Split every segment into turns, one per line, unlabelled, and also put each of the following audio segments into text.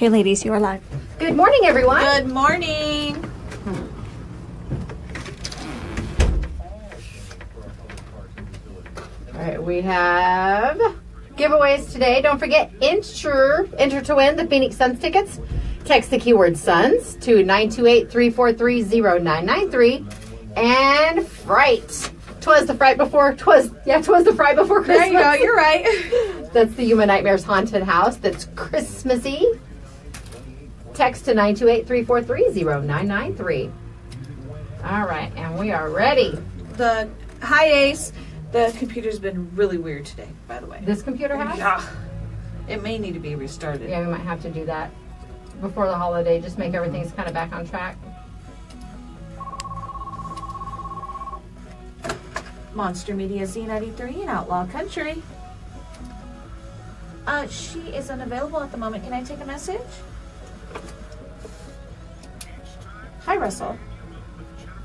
Okay, ladies, you are live.
Good morning, everyone.
Good morning.
All right, we have giveaways today. Don't forget, enter to win the Phoenix Suns tickets. Text the keyword Suns to 928-343-0993. And fright. Twas the fright before Christmas.
There you go, you're right.
That's the Yuma Nightmares Haunted House. That's Christmassy. Text to 928-343-0993. All right, and we are ready.
Hi, Ace. The computer's been really weird today, by the way.
This computer has?
Yeah. It may need to be restarted.
Yeah, we might have to do that before the holiday. Just make everything's kind of back on track.
Monster Media Z93 in Outlaw Country. She is unavailable at the moment. Can I take a message? Hi, Russell.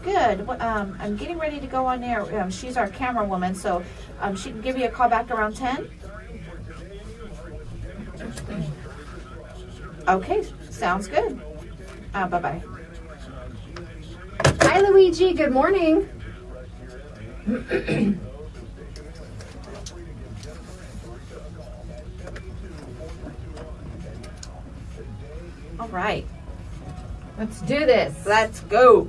Good. I'm getting ready to go on air. She's our camera woman, so she can give you a call back around 10. Okay, sounds good. Bye-bye.
Hi, Luigi. Good morning.
All right.
Let's do this.
Let's go.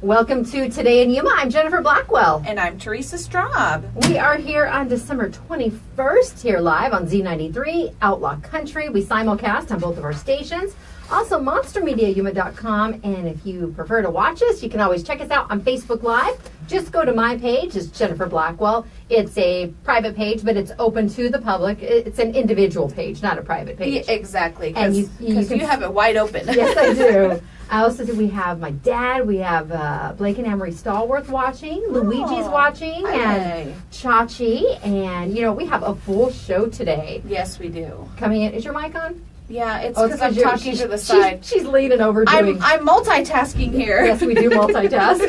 Welcome to Today in Yuma. I'm Jennifer Blackwell.
And I'm Teresa Straub.
We are here on December 21st, here live on Z93, Outlaw Country. We simulcast on both of our stations. Also, monstermediayuma.com. And if you prefer to watch us, you can always check us out on Facebook Live. Just go to my page. It's Jennifer Blackwell. It's a private page, but it's open to the public. It's an individual page, not a private page.
Yeah, exactly.
And
Because you have it wide open.
Yes, I do. I also do. We have my dad. We have Blake and Emery Stallworth watching. Luigi's watching. And Chachi. And, we have a full show today.
Yes, we do.
Coming in. Is your mic on?
Yeah, it's because I'm talking to the side.
She's leaning over doing...
I'm multitasking here.
Yes, we do multitask.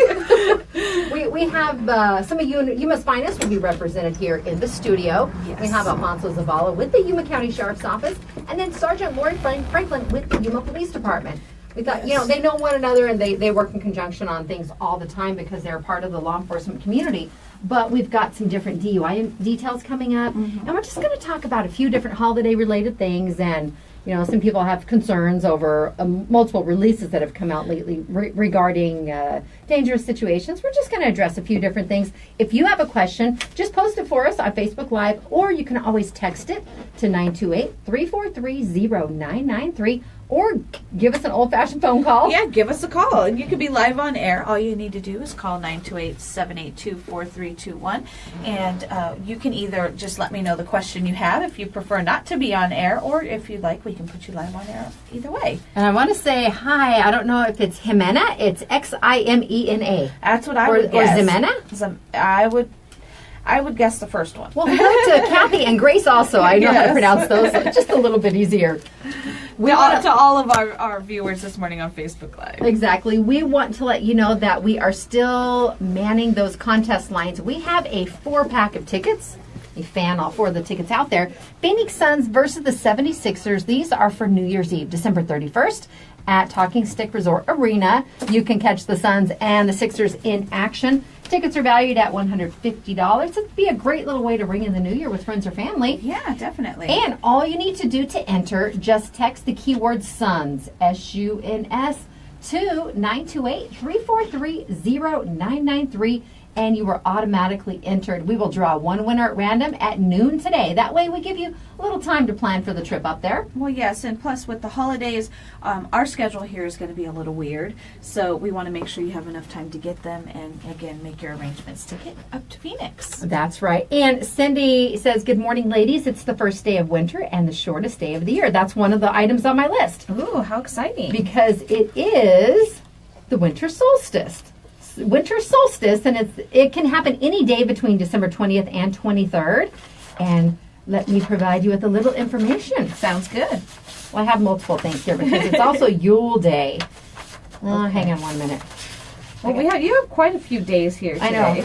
we have some of Yuma's finest will be represented here in the studio.
Yes.
We have Alfonso Zavala with the Yuma County Sheriff's Office, and then Sergeant Lori Franklin with the Yuma Police Department. We thought,
Yes.
they know one another and they work in conjunction on things all the time because they're part of the law enforcement community. But we've got some different DUI details coming up, and we're just going to talk about a few different holiday-related things. And some people have concerns over multiple releases that have come out lately regarding dangerous situations. We're just going to address a few different things. If you have a question, just post it for us on Facebook Live, or you can always text it to 928-343-0993, or give us an old-fashioned phone call.
Yeah, give us a call. And you can be live on air. All you need to do is call 928-782-4321. And you can either just let me know the question you have if you prefer not to be on air, or if you'd like, we can put you live on air either way.
And I want to say hi. I don't know if it's Jimena. It's Ximena.
That's what I would guess.
Or Ximena?
I would guess the first one.
Well, hello to Kathy and Grace also. I know how to pronounce those. Just a little bit easier.
To all of our viewers this morning on Facebook Live.
Exactly. We want to let you know that we are still manning those contest lines. We have a 4-pack of tickets. A fan, all 4 of the tickets out there. Phoenix Suns versus the 76ers. These are for New Year's Eve, December 31st at Talking Stick Resort Arena. You can catch the Suns and the Sixers in action. Tickets are valued at $150. It'd be a great little way to ring in the new year with friends or family.
Yeah, definitely.
And all you need to do to enter, just text the keyword SUNS, S-U-N-S, to 928-343-0993, and you are automatically entered. We will draw one winner at random at noon today. That way we give you a little time to plan for the trip up there.
Well, yes, and plus with the holidays, our schedule here is going to be a little weird, so we want to make sure you have enough time to get them and, again, make your arrangements to get up to Phoenix.
That's right. And Cindy says, good morning, ladies. It's the first day of winter and the shortest day of the year. That's one of the items on my list.
Ooh, how exciting.
Because it is the winter solstice. And it can happen any day between December 20th and 23rd. And let me provide you with a little information.
Sounds good.
Well, I have multiple things here because it's also Yule Day. Hang on 1 minute.
Well, you have quite a few days here today.
I know.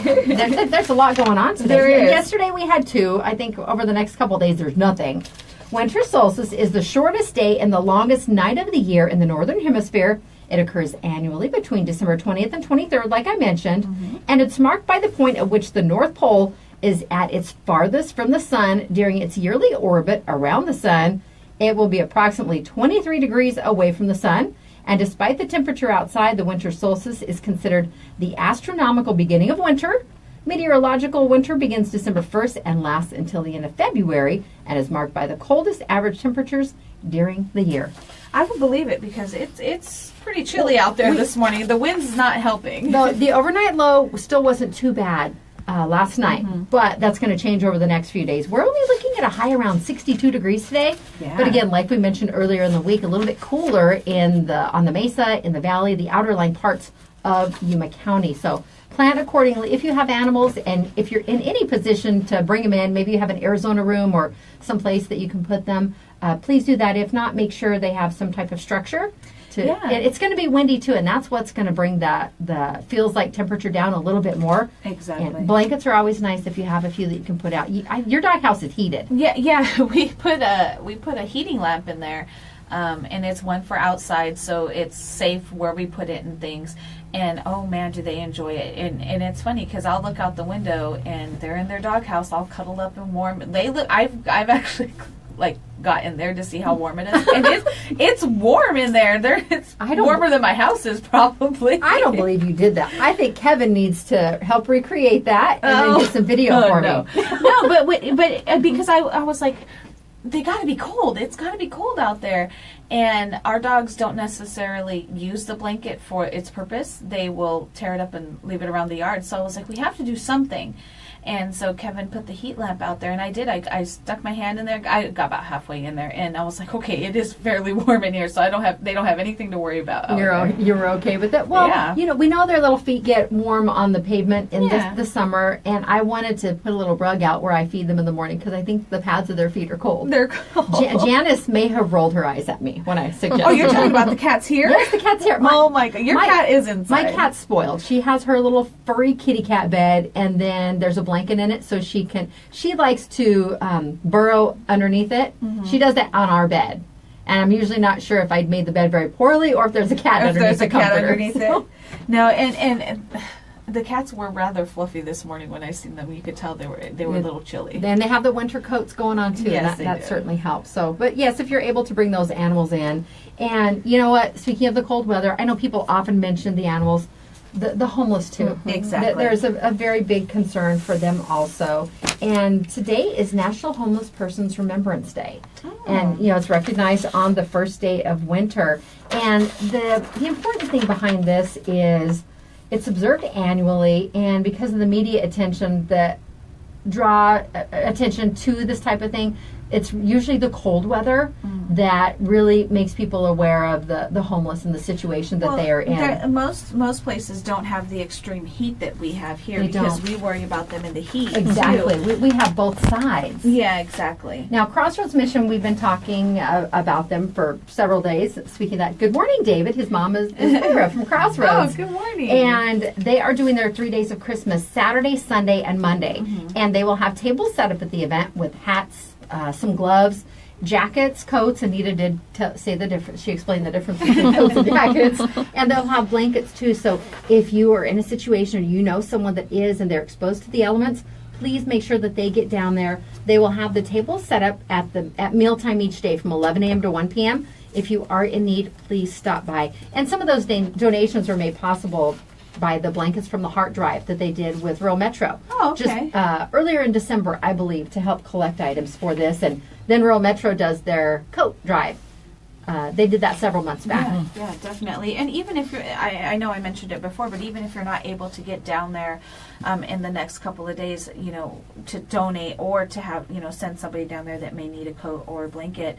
There's a lot going on today.
There is.
Yesterday we had 2. I think over the next couple of days there's nothing. Winter solstice is the shortest day and the longest night of the year in the Northern Hemisphere. It occurs annually between December 20th and 23rd, like I mentioned, and it's marked by the point at which the North Pole is at its farthest from the sun during its yearly orbit around the sun. It will be approximately 23 degrees away from the sun, and despite the temperature outside, the winter solstice is considered the astronomical beginning of winter. Meteorological winter begins December 1st and lasts until the end of February and is marked by the coldest average temperatures during the year.
I would believe it because it's pretty chilly out there this morning. The wind's not helping.
The overnight low still wasn't too bad last night, but that's going to change over the next few days. We're only looking at a high around 62 degrees today.
Yeah.
But again, like we mentioned earlier in the week, a little bit cooler on the mesa, in the valley, the outerline parts of Yuma County. So plan accordingly if you have animals, and if you're in any position to bring them in, maybe you have an Arizona room or someplace that you can put them, please do that. If not, make sure they have some type of structure. It's going to be windy too, and that's what's going to bring the feels like temperature down a little bit more.
Exactly.
And blankets are always nice if you have a few that you can put out. Your doghouse is heated.
Yeah. We put a heating lamp in there, and it's one for outside, so it's safe where we put it and things. And oh man, do they enjoy it! And it's funny because I'll look out the window and they're in their doghouse, all cuddled up and warm. I've actually got in there to see how warm it is, and it's warm in there. It's warmer than my house is probably.
I don't believe you did that. I think Kevin needs to help recreate that and then get some video for me.
No, but because I was like, they got to be cold. It's got to be cold out there. And our dogs don't necessarily use the blanket for its purpose. They will tear it up and leave it around the yard. So I was like, we have to do something. And so Kevin put the heat lamp out there, and I did. I stuck my hand in there. I got about halfway in there, and I was like, okay, it is fairly warm in here, so they don't have anything to worry about.
You're okay with that? Well, yeah. We know their little feet get warm on the pavement in the summer, and I wanted to put a little rug out where I feed them in the morning because I think the pads of their feet are cold.
They're cold.
Janice may have rolled her eyes at me when I suggested.
Oh, you're talking about the cats here?
Yes, the cat's here.
Oh my God, your cat is inside.
My cat's spoiled. She has her little furry kitty cat bed, and then there's a blanket in it so she likes to burrow underneath it. She does that on our bed, and I'm usually not sure if I'd made the bed very poorly or if there's a cat underneath the comforter.
It. No, and the cats were rather fluffy this morning when I seen them. You could tell they were a little chilly.
Then they have the winter coats going on too,
yes,
and that certainly helps. So, but yes, if you're able to bring those animals in, and you know what, speaking of the cold weather, I know people often mention the animals. The homeless too.
Exactly.
There's a very big concern for them also. And today is National Homeless Persons Remembrance Day. Oh. And it's recognized on the first day of winter. And the important thing behind this is it's observed annually, and because of the media attention that draw attention to this type of thing, it's usually the cold weather that really makes people aware of the homeless and the situation that they are in.
Most places don't have the extreme heat that we have here we worry about them in the heat.
Exactly. We have both sides.
Yeah, exactly.
Now, Crossroads Mission, we've been talking about them for several days. Speaking of that, good morning, David. His mom is Sarah from Crossroads.
Oh, good morning.
And they are doing their 3 days of Christmas, Saturday, Sunday, and Monday. And they will have tables set up at the event with hats, some gloves, jackets, coats. Anita did say the difference. She explained the difference between coats and jackets. And they'll have blankets too. So if you are in a situation or you know someone that is and they're exposed to the elements, please make sure that they get down there. They will have the tables set up at mealtime each day from 11 a.m. to 1 p.m. If you are in need, please stop by. And some of those donations are made possible by the Blankets from the Heart drive that they did with Rural Metro.
Oh, okay.
Just earlier in December, I believe, to help collect items for this. And then Rural Metro does their coat drive. They did that several months back.
Yeah, definitely. And even if you're, I know I mentioned it before, but even if you're not able to get down there in the next couple of days, to donate or to have, send somebody down there that may need a coat or a blanket,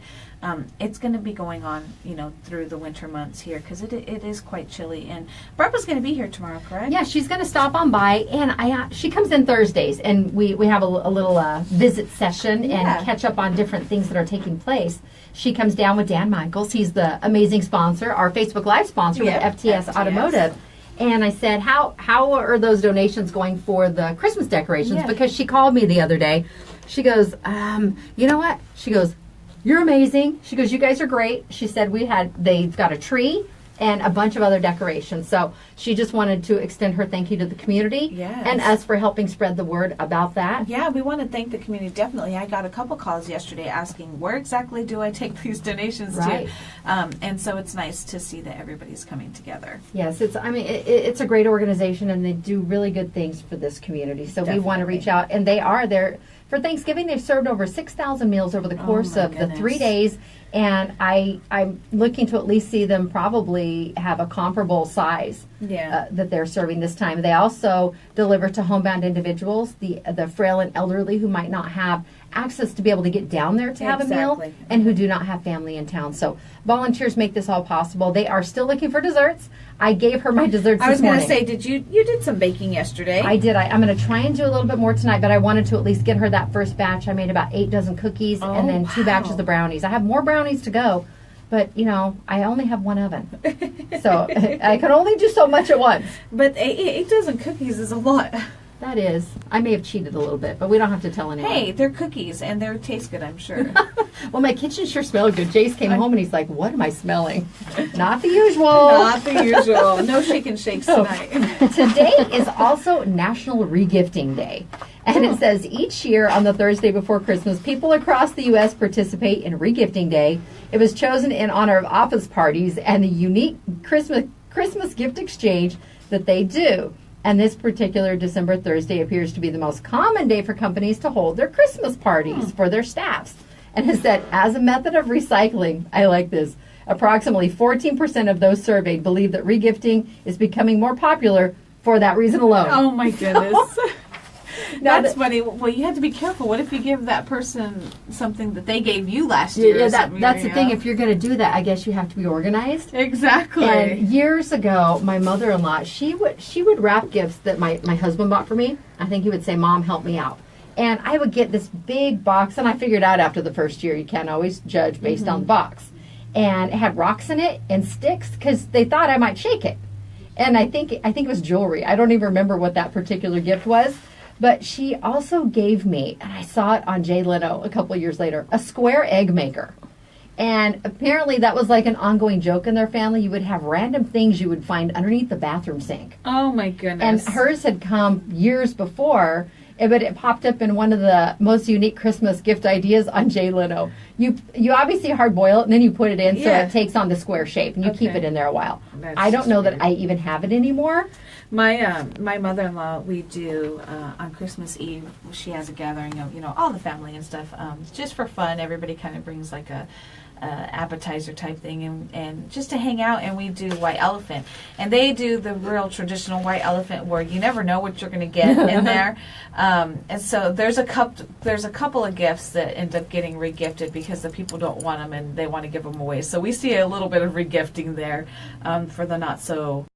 it's going to be going on, through the winter months here because it is quite chilly. And Barbara's going to be here tomorrow, correct?
Yeah, she's going to stop on by, and she comes in Thursdays, and we have a little visit session and catch up on different things that are taking place. She comes down with Dan Michaels. He's the amazing sponsor, our Facebook Live sponsor with FTS Automotive. And I said, how are those donations going for the Christmas decorations?
Yeah.
Because she called me the other day. She goes, you know what? She goes, you're amazing. She goes, you guys are great. She said they've got a tree and a bunch of other decorations. So she just wanted to extend her thank you to the community and us for helping spread the word about that.
Yeah, we want to thank the community. Definitely. I got a couple calls yesterday asking, where exactly do I take these donations to? And so it's nice to see that everybody's coming together.
Yes, it's a great organization, and they do really good things for this community. So we want to reach out, and they are there. For Thanksgiving, they've served over 6,000 meals over the course of the 3 days. And I'm looking to at least see them probably have a comparable size that they're serving this time. They also deliver to homebound individuals, the frail and elderly who might not have access to be able to get down there to have a meal, and who do not have family in town. So volunteers make this all possible. They are still looking for desserts. I gave her my desserts this morning.
I was going to say, you did some baking yesterday.
I did. I'm going to try and do a little bit more tonight, but I wanted to at least get her that first batch. I made about 8 dozen cookies and then 2 batches of brownies. I have more brownies to go, but, I only have 1 oven. So I can only do so much at once.
But 8 dozen cookies is a lot.
That is. I may have cheated a little bit, but we don't have to tell anyone.
Hey, they're cookies, and they taste good, I'm sure.
Well, my kitchen sure smelled good. Jace came home, and he's like, what am I smelling? Not the usual.
Not the usual. No shake and shakes tonight.
Today is also National Regifting Day. And it says each year on the Thursday before Christmas, people across the U.S. participate in Regifting Day. It was chosen in honor of office parties and the unique Christmas gift exchange that they do. And this particular December Thursday appears to be the most common day for companies to hold their Christmas parties for their staffs. And is that as a method of recycling, I like this, approximately 14% of those surveyed believe that regifting is becoming more popular for that reason alone.
Oh my goodness. That's funny. Well, you have to be careful. What if you give that person something that they gave you last year?
Yeah, that's the thing. If you're going to do that, I guess you have to be organized.
Exactly.
And years ago, my mother-in-law, she would wrap gifts that my husband bought for me. I think he would say, Mom, help me out. And I would get this big box, and I figured out after the first year, you can't always judge based on the box. And it had rocks in it and sticks because they thought I might shake it. And I think it was jewelry. I don't even remember what that particular gift was. But she also gave me, and I saw it on Jay Leno a couple of years later, a square egg maker. And apparently that was like an ongoing joke in their family. You would have random things you would find underneath the bathroom sink.
Oh, my goodness.
And hers had come years before, but it popped up in one of the most unique Christmas gift ideas on Jay Leno. You obviously hard boil it, and then you put it in so it takes on the square shape, and you keep it in there a while. I don't know that I even have it anymore.
My mother-in-law, we do on Christmas Eve. She has a gathering of all the family and stuff, just for fun. Everybody kind of brings like a appetizer type thing, and just to hang out. And we do white elephant, and they do the real traditional white elephant where you never know what you're going to get in there. And so there's a couple of gifts that end up getting regifted because the people don't want them and they want to give them away. So we see a little bit of regifting there for the not so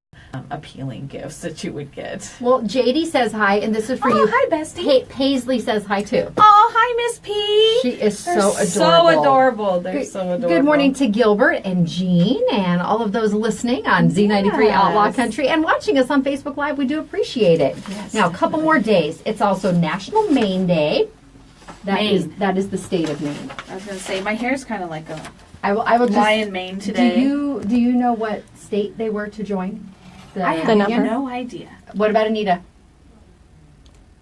appealing gifts that you would get.
Well, JD says hi, and this is for you.
Hi, bestie.
Paisley says hi, too.
Oh, hi, Miss P.
She is
They're
so adorable.
So adorable. They're so adorable.
Good morning to Gilbert and Jean and all of those listening on Z93 Outlaw Country and watching us on Facebook Live. We do appreciate it.
Yes.
Now, a couple more days. It's also National Maine Day. That is the state of Maine.
I was going to say, my hair's kind of like a
I will just,
lion mane today.
Do you know what state they were to join?
I have no idea.
What about Anita?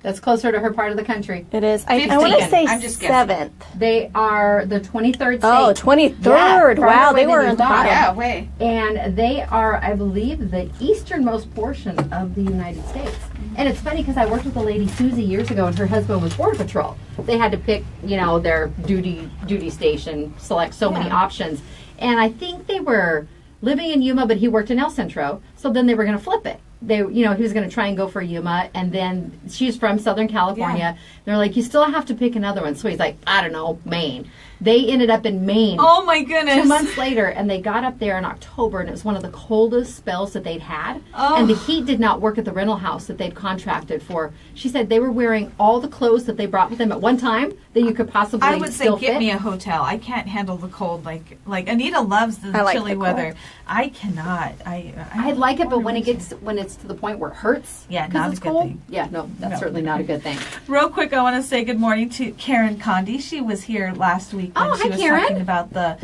That's closer to her part of the country.
It is. I want to say
I'm just
7th.
They are the 23rd state.
Oh, 23rd. Wow, they were in the bottom.
Yeah, way.
And they are, I believe, the easternmost portion of the United States. And it's funny because I worked with a lady, Susie, years ago, and her husband was Border Patrol. They had to pick, their duty station, select so many options. And I think they were living in Yuma, but he worked in El Centro. So then they were going to flip it. He was going to try and go for Yuma, and then she's from Southern California. Yeah. They're like, you still have to pick another one. So he's like, I don't know, Maine. They ended up in Maine.
Oh, my goodness.
2 months later, and they got up there in October, and it was one of the coldest spells that they'd had.
Oh.
And the heat did not work at the rental house that they'd contracted for. She said they were wearing all the clothes that they brought with them at one time that you could possibly
I would say
still
get
fit.
me a hotel. I can't handle the cold. Like Anita loves the chilly weather. I cannot.
I like it, but when it's to the point where it hurts,
yeah, not
it's
a good
cold.
thing.
Yeah, that's certainly not a good thing.
Real quick, I want to say good morning to Karen Condi. She was here last week weekend.
Oh,
She
hi,
was
Karen.
talking about the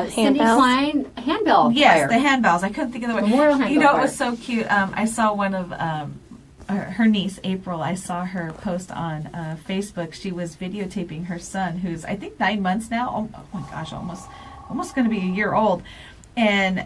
Cindy
Handbells?
Klein handbell
yes,
flyer.
the handbells. I couldn't think of the word.
Memorial
You know,
handbell
it was so cute. I saw one of her niece, April. I saw her post on Facebook. She was videotaping her son, who's I think 9 months now. Oh my gosh, almost going to be a year old. And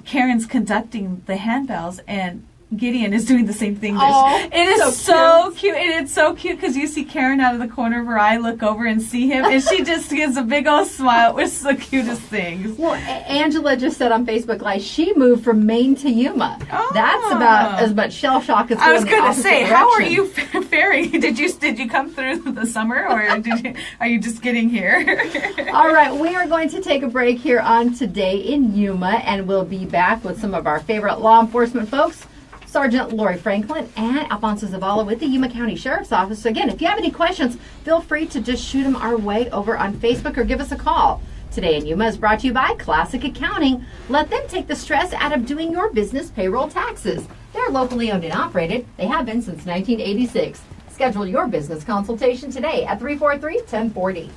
Karen's conducting the handbells, and Gideon is doing the same thing. It is so cute. And it's so cute because you see Karen out of the corner of her eye, look over and see him, and she just gives a big old smile. It was the cutest things.
Well, Angela just said on Facebook Live she moved from Maine to Yuma.
Oh.
That's about as much shell shock as
I was
going
going to say, how are
direction.
you faring? Did you come through the summer, or are you just getting here?
All right, we are going to take a break here on Today in Yuma, and we'll be back with some of our favorite law enforcement folks. Sergeant Lori Franklin and Alfonso Zavala with the Yuma County Sheriff's Office. So again, if you have any questions, feel free to just shoot them our way over on Facebook or give us a call. Today in Yuma is brought to you by Classic Accounting. Let them take the stress out of doing your business payroll taxes. They're locally owned and operated. They have been since 1986. Schedule your business consultation today at 343-1040.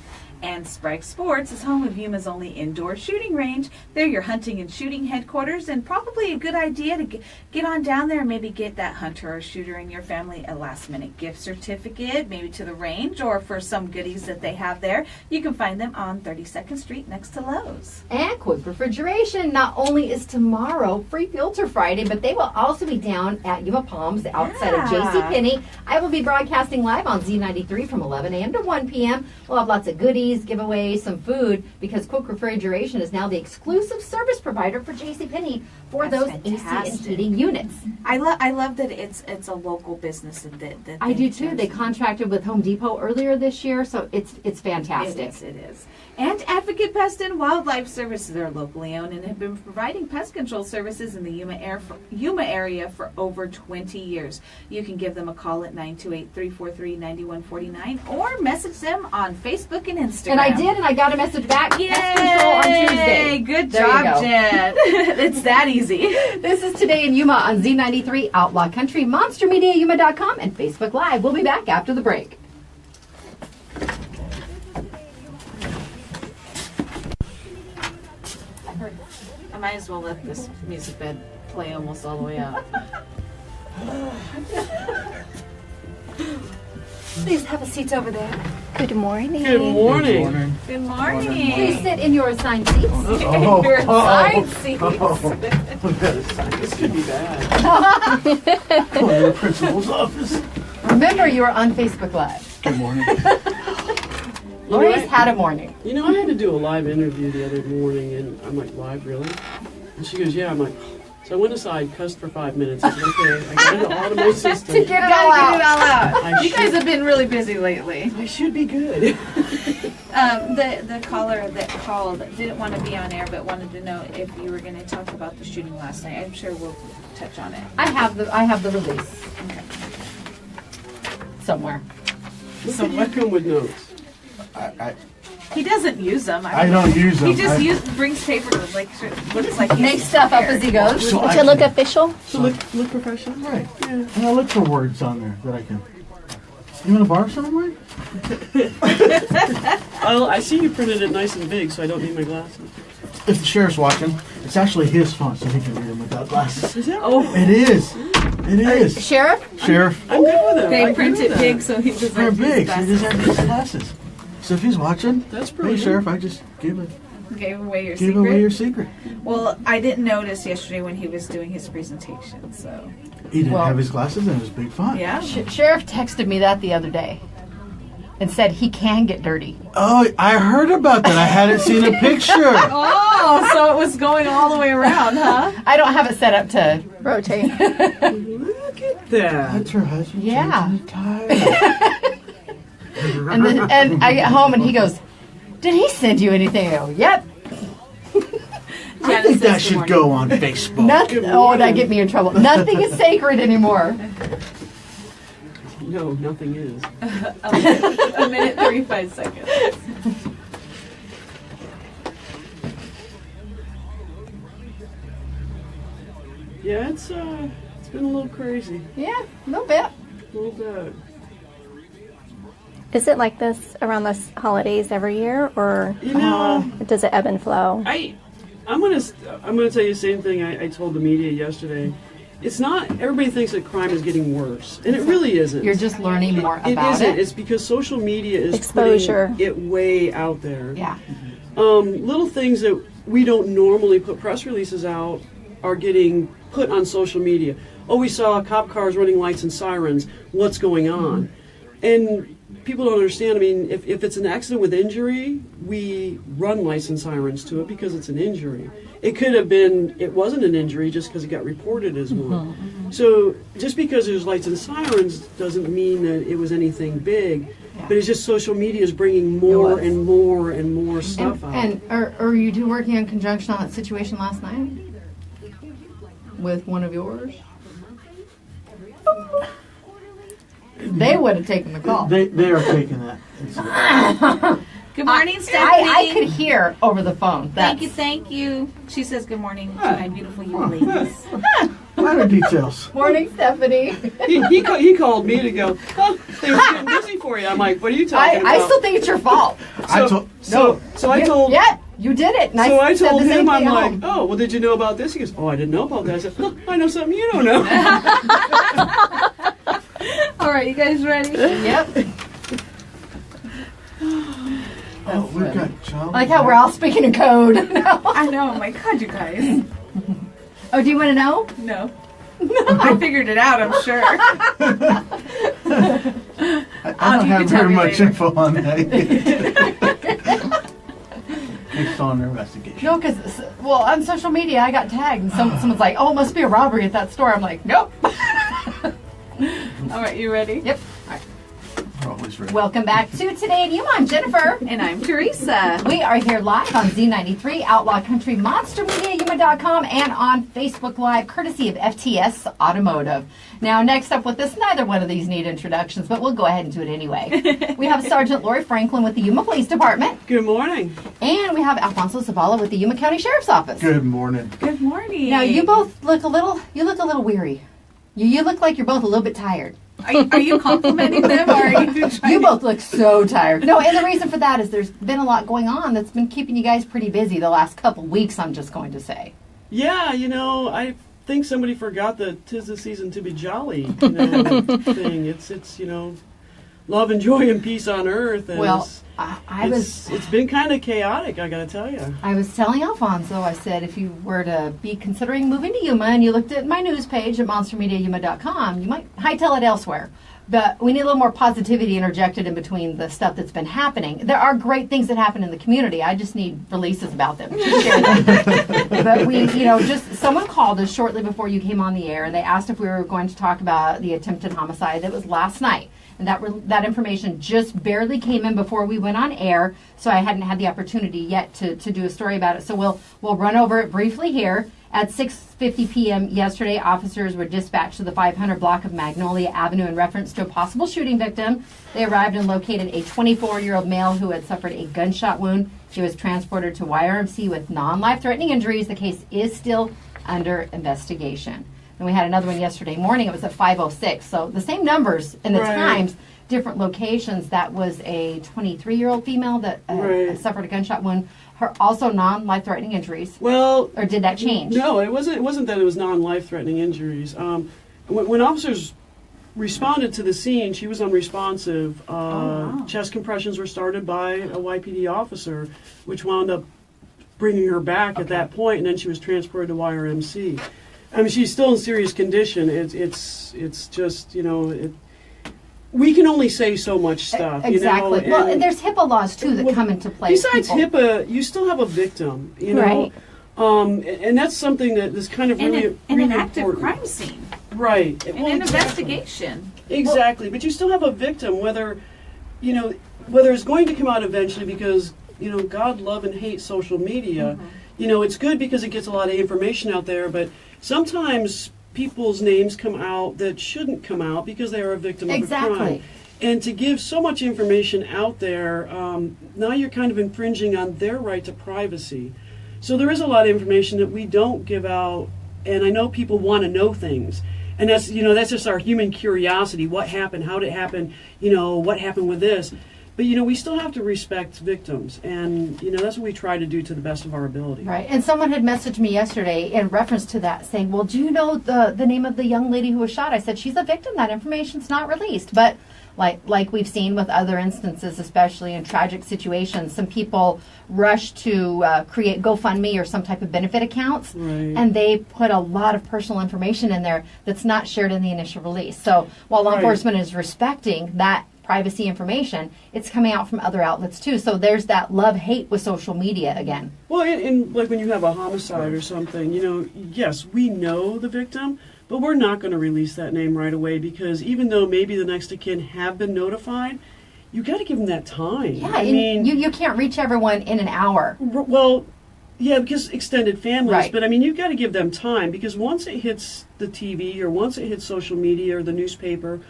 And Sprague Sports is home of Yuma's only indoor shooting range. They're your hunting and shooting headquarters, and probably a good idea to get on down there and maybe get that hunter or shooter in your family a last-minute gift certificate, maybe to the range or for some goodies that they have there. You can find them on 32nd Street next to Lowe's.
And Quick Refrigeration. Not only is tomorrow Free Filter Friday, but they will also be down at Yuma Palms outside of JCPenney. I will be broadcasting live on Z93 from 11 a.m. to 1 p.m. We'll have lots of goodies, giveaways, some food, because Quick Refrigeration is now the exclusive service provider for JCPenney for
That's
those
fantastic.
AC and heating units.
I love that it's a local business and that
I do
they
too.
chose-
They contracted with Home Depot earlier this year, so it's fantastic.
It is. And Advocate Pest and Wildlife Services are locally owned and have been providing pest control services in the Yuma area for over 20 years. You can give them a call at 928-343-9149 or message them on Facebook and Instagram.
And I did, and I got a message back.
Yay!
Pest control on Tuesday.
Good
There you
job,
go.
Jen. It's that easy.
This is Today in Yuma on Z93, Outlaw Country, MonsterMediaYuma.com, and Facebook Live. We'll be back after the break.
I might as well let this music bed play almost all the way out.
Please have a seat over there.
Good morning.
Good morning.
Good morning.
Please sit in your assigned seats.
Your side seats.
This could be bad. The principal's office.
Remember, you are on Facebook Live.
Good morning.
Lori's had a morning.
You know, I had to do a live interview the other morning, and I'm like, live, really? And she goes, yeah. I'm like, so I went aside, cussed for 5 minutes. I said, okay, I got it all to my system.
To get it all out.
I
You guys
should,
have been really busy lately.
I should be good.
The caller that called didn't want to be on air, but wanted to know if you were going to talk about the shooting last night. I'm sure we'll touch on it.
I have the release somewhere.
Look at you come with notes.
He doesn't use them.
I don't use them.
He just brings paper like looks like
Make stuff up as he goes.
So
To look official?
So look professional.
Right. And I look for words on there that I can. You want to borrow some of mine?
Oh, I see you printed it nice and big, so I don't need my glasses.
If the sheriff's watching, it's actually his font, so he can read them without glasses.
Is that
It is. It is.
Sheriff?
Sheriff,
I'm good with it.
They print it big so he doesn't
they're
use
big, so he
glasses.
doesn't have his glasses. So if he's watching,
That's
hey
brilliant.
Sheriff, I just give
Gave away your
away
secret.
your secret.
Well, I didn't notice yesterday when he was doing his presentation, so
He didn't
Well-
have his glasses and it was big font.
yeah.
Sheriff texted me that the other day and said he can get dirty.
Oh, I heard about that. I hadn't seen a picture.
Oh, so it was going all the way around, huh?
I don't have it set up to.
Rotate.
Look at that.
That's her husband.
Yeah.
changing the tire.
And I get home and he goes, "Did he send you anything?" I go, "Yep."
I think that should go on Facebook.
Nothing. Oh, that get me in trouble. Nothing is sacred anymore.
No, nothing is.
A minute 35 seconds.
Yeah, it's been a little crazy.
Yeah, a little bit.
A little bit.
Is it like this around the holidays every year, or
You know,
does it ebb and flow?
I'm gonna tell you the same thing I told the media yesterday. It's not, everybody thinks that crime is getting worse, and it really isn't.
You're just learning more about it.
It isn't. It's because social media is
Exposure.
putting it way out there.
Yeah.
Little things that we don't normally put press releases out are getting put on social media. Oh, we saw cop cars running lights and sirens. What's going on? And people don't understand. I mean, if it's an accident with injury, we run lights and sirens to it because it's an injury. It could have been, it wasn't an injury just because it got reported as one. So just because there's lights and sirens doesn't mean that it was anything big. But it's just social media is bringing more and more and more stuff out.
And are you two working in conjunction on that situation last night? With one of yours? They would have taken the call.
They are taking that.
Good morning, Stephanie.
I could hear over the phone.
Thank you. She says good morning to my beautiful you ladies.
Minor details.
Morning, Stephanie.
He called me to go, oh, they were getting busy for you. I'm like, what are you talking about?
I still think it's your fault.
So I told...
Yeah, you did it. And
So I
said
told
the same
him, I'm
thing
like,
home.
oh, well, did you know about this? He goes, oh, I didn't know about that. I said, look, I know something you don't know.
All right, you guys ready?
Yep.
Oh, we've got John.
I like how we're all speaking in code.
I know. Oh my God, you guys.
Oh, do you want to know?
No. I figured it out, I'm sure.
I don't
you
have
can tell
very
me
much
later.
info on that yet. Based on their investigation.
No, because, well, on social media, I got tagged, and someone's like, oh, it must be a robbery at that store. I'm like, nope.
All right, you ready?
Yep.
We're always ready.
Welcome back to Today in Yuma. I'm Jennifer.
And I'm Teresa.
We are here live on Z93, Outlaw Country, MonsterMediaYuma.com, and on Facebook Live, courtesy of FTS Automotive. Now, next up with this, neither one of these need introductions, but we'll go ahead and do it anyway. We have Sergeant Lori Franklin with the Yuma Police Department,
Good morning.
and we have Alfonso Zavala with the Yuma County Sheriff's Office.
Good morning.
Good morning.
Now, you both look a little weary. You look like you're both a little bit tired.
Are you complimenting them, or are you trying
You both look so tired. No, and the reason for that is there's been a lot going on that's been keeping you guys pretty busy the last couple weeks, I'm just going to say.
Yeah, I think somebomody forgot the 'tis the season to be jolly thing. It's love and joy and peace on earth. And
Well,
it's been kind of chaotic, I gotta tell you.
I was telling Alfonso, I said, if you were to be considering moving to Yuma and you looked at my news page at monstermediayuma.com, you might hightail it elsewhere. But we need a little more positivity interjected in between the stuff that's been happening. There are great things that happen in the community. I just need releases about them to share them. But just someone called us shortly before you came on the air, and they asked if we were going to talk about the attempted homicide that was last night. And that information just barely came in before we went on air, so I hadn't had the opportunity yet to do a story about it. So we'll run over it briefly here. At 6:50 p.m. yesterday, officers were dispatched to the 500 block of Magnolia Avenue in reference to a possible shooting victim. They arrived and located a 24-year-old male who had suffered a gunshot wound. He was transported to YRMC with non-life-threatening injuries. The case is still under investigation. And we had another one yesterday morning. It was at 5:06. So the same numbers and the times, different locations. That was a 23-year-old female that suffered a gunshot wound. Her also non-life-threatening injuries.
Well,
or did that change?
No, it wasn't that it was non-life-threatening injuries. When officers responded to the scene, she was unresponsive. Chest compressions were started by a YPD officer, which wound up bringing her back at that point, and then she was transported to YRMC. I mean, she's still in serious condition. It's just, we can only say so much stuff.
Exactly. Well, and there's HIPAA laws, too, that come into play.
Besides HIPAA, you still have a victim,
Right.
And that's something that is kind of really
an active
important.
crime scene.
Right.
And an investigation.
Exactly. But you still have a victim, whether it's going to come out eventually because, God love and hate social media. It's good because it gets a lot of information out there, but sometimes people's names come out that shouldn't come out because they are a victim of a crime. And to give so much information out there, now you're kind of infringing on their right to privacy. So there is a lot of information that we don't give out, and I know people want to know things. And that's just our human curiosity. What happened? How did it happen? What happened with this? But we still have to respect victims, and that's what we try to do to the best of our ability.
Right. And someone had messaged me yesterday in reference to that, saying, "Well, do you know the name of the young lady who was shot?" I said, "She's a victim. That information's not released." But like we've seen with other instances, especially in tragic situations, some people rush to create GoFundMe or some type of benefit accounts,
Right.
and they put a lot of personal information in there that's not shared in the initial release. So while law
Right.
enforcement is respecting that privacy information, it's coming out from other outlets too. So there's that love-hate with social media again.
Well, and like when you have a homicide or something, yes, we know the victim, but we're not going to release that name right away, because even though maybe the next of kin have been notified, you got to give them that time.
Yeah,
I
and
mean,
you can't reach everyone in an hour.
well, yeah, because extended families,
Right.
but I mean, you've got to give them time, because once it hits the TV or once it hits social media or the newspaper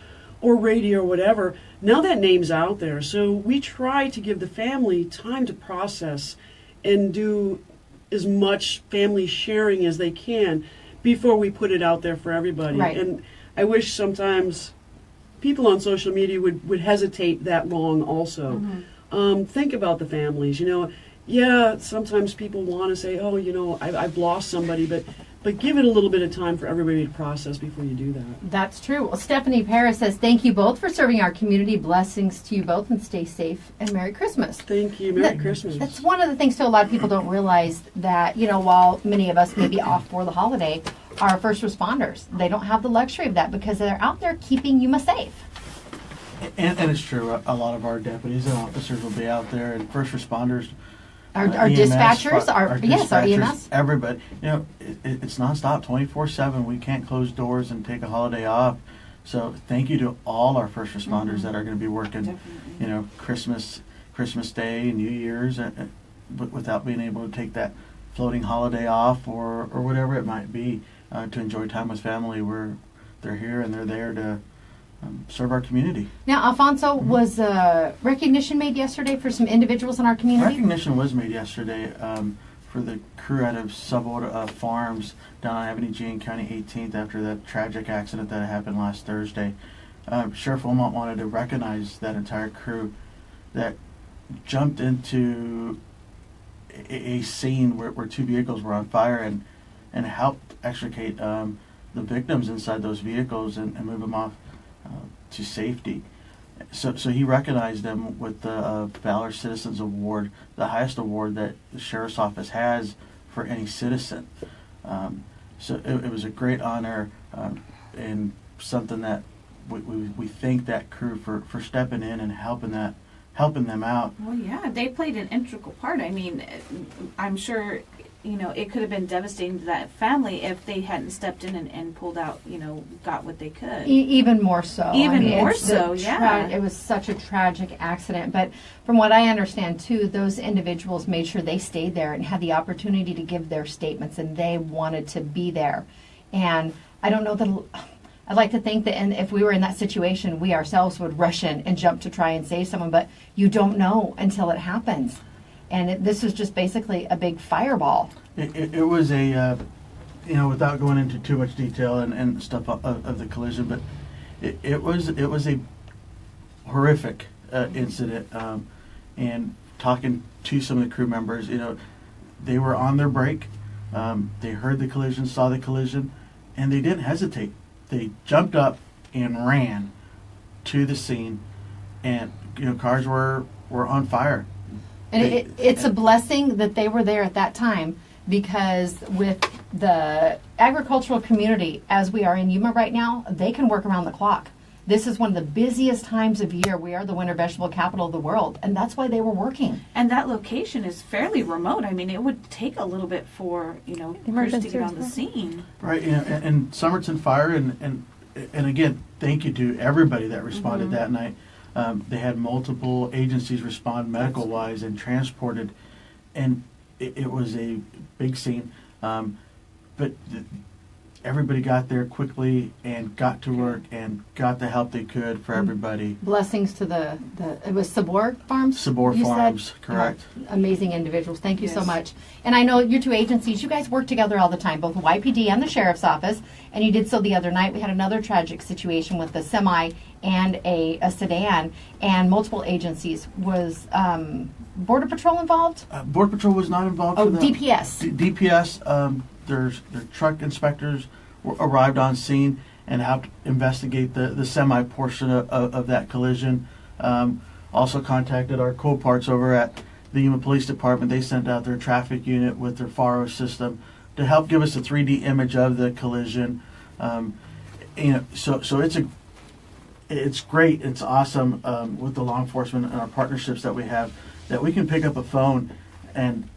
or radio or whatever, now that name's out there. So we try to give the family time to process and do as much family sharing as they can before we put it out there for everybody.
Right.
And I wish sometimes people on social media would hesitate that long also. Think about the families. Yeah, sometimes people want to say, oh, I've lost somebody, but give it a little bit of time for everybody to process before you do that.
That's true. Well, Stephanie Paris says, "Thank you both for serving our community. Blessings to you both, and stay safe, and Merry Christmas."
Thank you. Merry Christmas.
That's one of the things, too, a lot of people don't realize that, while many of us may be off for the holiday, our first responders, they don't have the luxury of that because they're out there keeping Yuma safe.
And it's true. A lot of our deputies and officers will be out there, and first responders.
Our
EMS,
dispatchers, our
dispatchers,
EMS.
everybody. It's nonstop, 24/7. We can't close doors and take a holiday off. So thank you to all our first responders that are going to be working. Christmas Day and New Year's, without being able to take that floating holiday off or whatever it might be, to enjoy time with family. They're here and they're there to serve our community.
Now, Alfonso, was recognition made yesterday for some individuals in our community?
Recognition was made yesterday for the crew out of Subota Farms down on Avenue G in County 18th after that tragic accident that happened last Thursday. Sheriff Wilmot wanted to recognize that entire crew that jumped into a scene where two vehicles were on fire and helped extricate the victims inside those vehicles and move them off to safety. So he recognized them with the Valor Citizens Award, the highest award that the Sheriff's Office has for any citizen. So it was a great honor and something that we thank that crew for stepping in and helping them out.
Well, yeah, they played an integral part. I mean, I'm sure, it could have been devastating to that family if they hadn't stepped in and pulled out, got what they could.
Even more so.
Yeah.
It was such a tragic accident. But from what I understand, too, those individuals made sure they stayed there and had the opportunity to give their statements, and they wanted to be there. And I don't know that... I'd like to think that if we were in that situation, we ourselves would rush in and jump to try and save someone, but you don't know until it happens. And this was just basically a big fireball.
It was a, without going into too much detail and stuff of the collision, but it was a horrific incident. And talking to some of the crew members, they were on their break. They heard the collision, saw the collision, and they didn't hesitate. They jumped up and ran to the scene, and cars were on fire.
And it's a blessing that they were there at that time, because with the agricultural community, as we are in Yuma right now, they can work around the clock. This is one of the busiest times of year. We are the winter vegetable capital of the world, and that's why they were working.
And that location is fairly remote. I mean, it would take a little bit for, crews to get on the scene.
Right, and Somerton Fire, and again, thank you to everybody that responded that night. They had multiple agencies respond medical-wise and transported, and it was a big scene. But everybody got there quickly and got to work and got the help they could for everybody.
Blessings to the it was Sabor Farms?
Sabor
you
Farms,
said?
correct.
Amazing individuals. Thank you so
Yes.
much. And I know your two agencies, you guys work together all the time, both YPD and the Sheriff's Office. And you did so the other night. We had another tragic situation with a semi and a sedan, and multiple agencies. Was Border Patrol involved?
Border Patrol was not involved
Oh,
for that.
DPS.
DPS, their truck inspectors arrived on scene and helped investigate the semi portion of that collision. Also contacted our co-parts over at the Yuma Police Department. They sent out their traffic unit with their FARO system to help give us a 3D image of the collision. So it's great. It's awesome with the law enforcement and our partnerships that we have, that we can pick up a phone and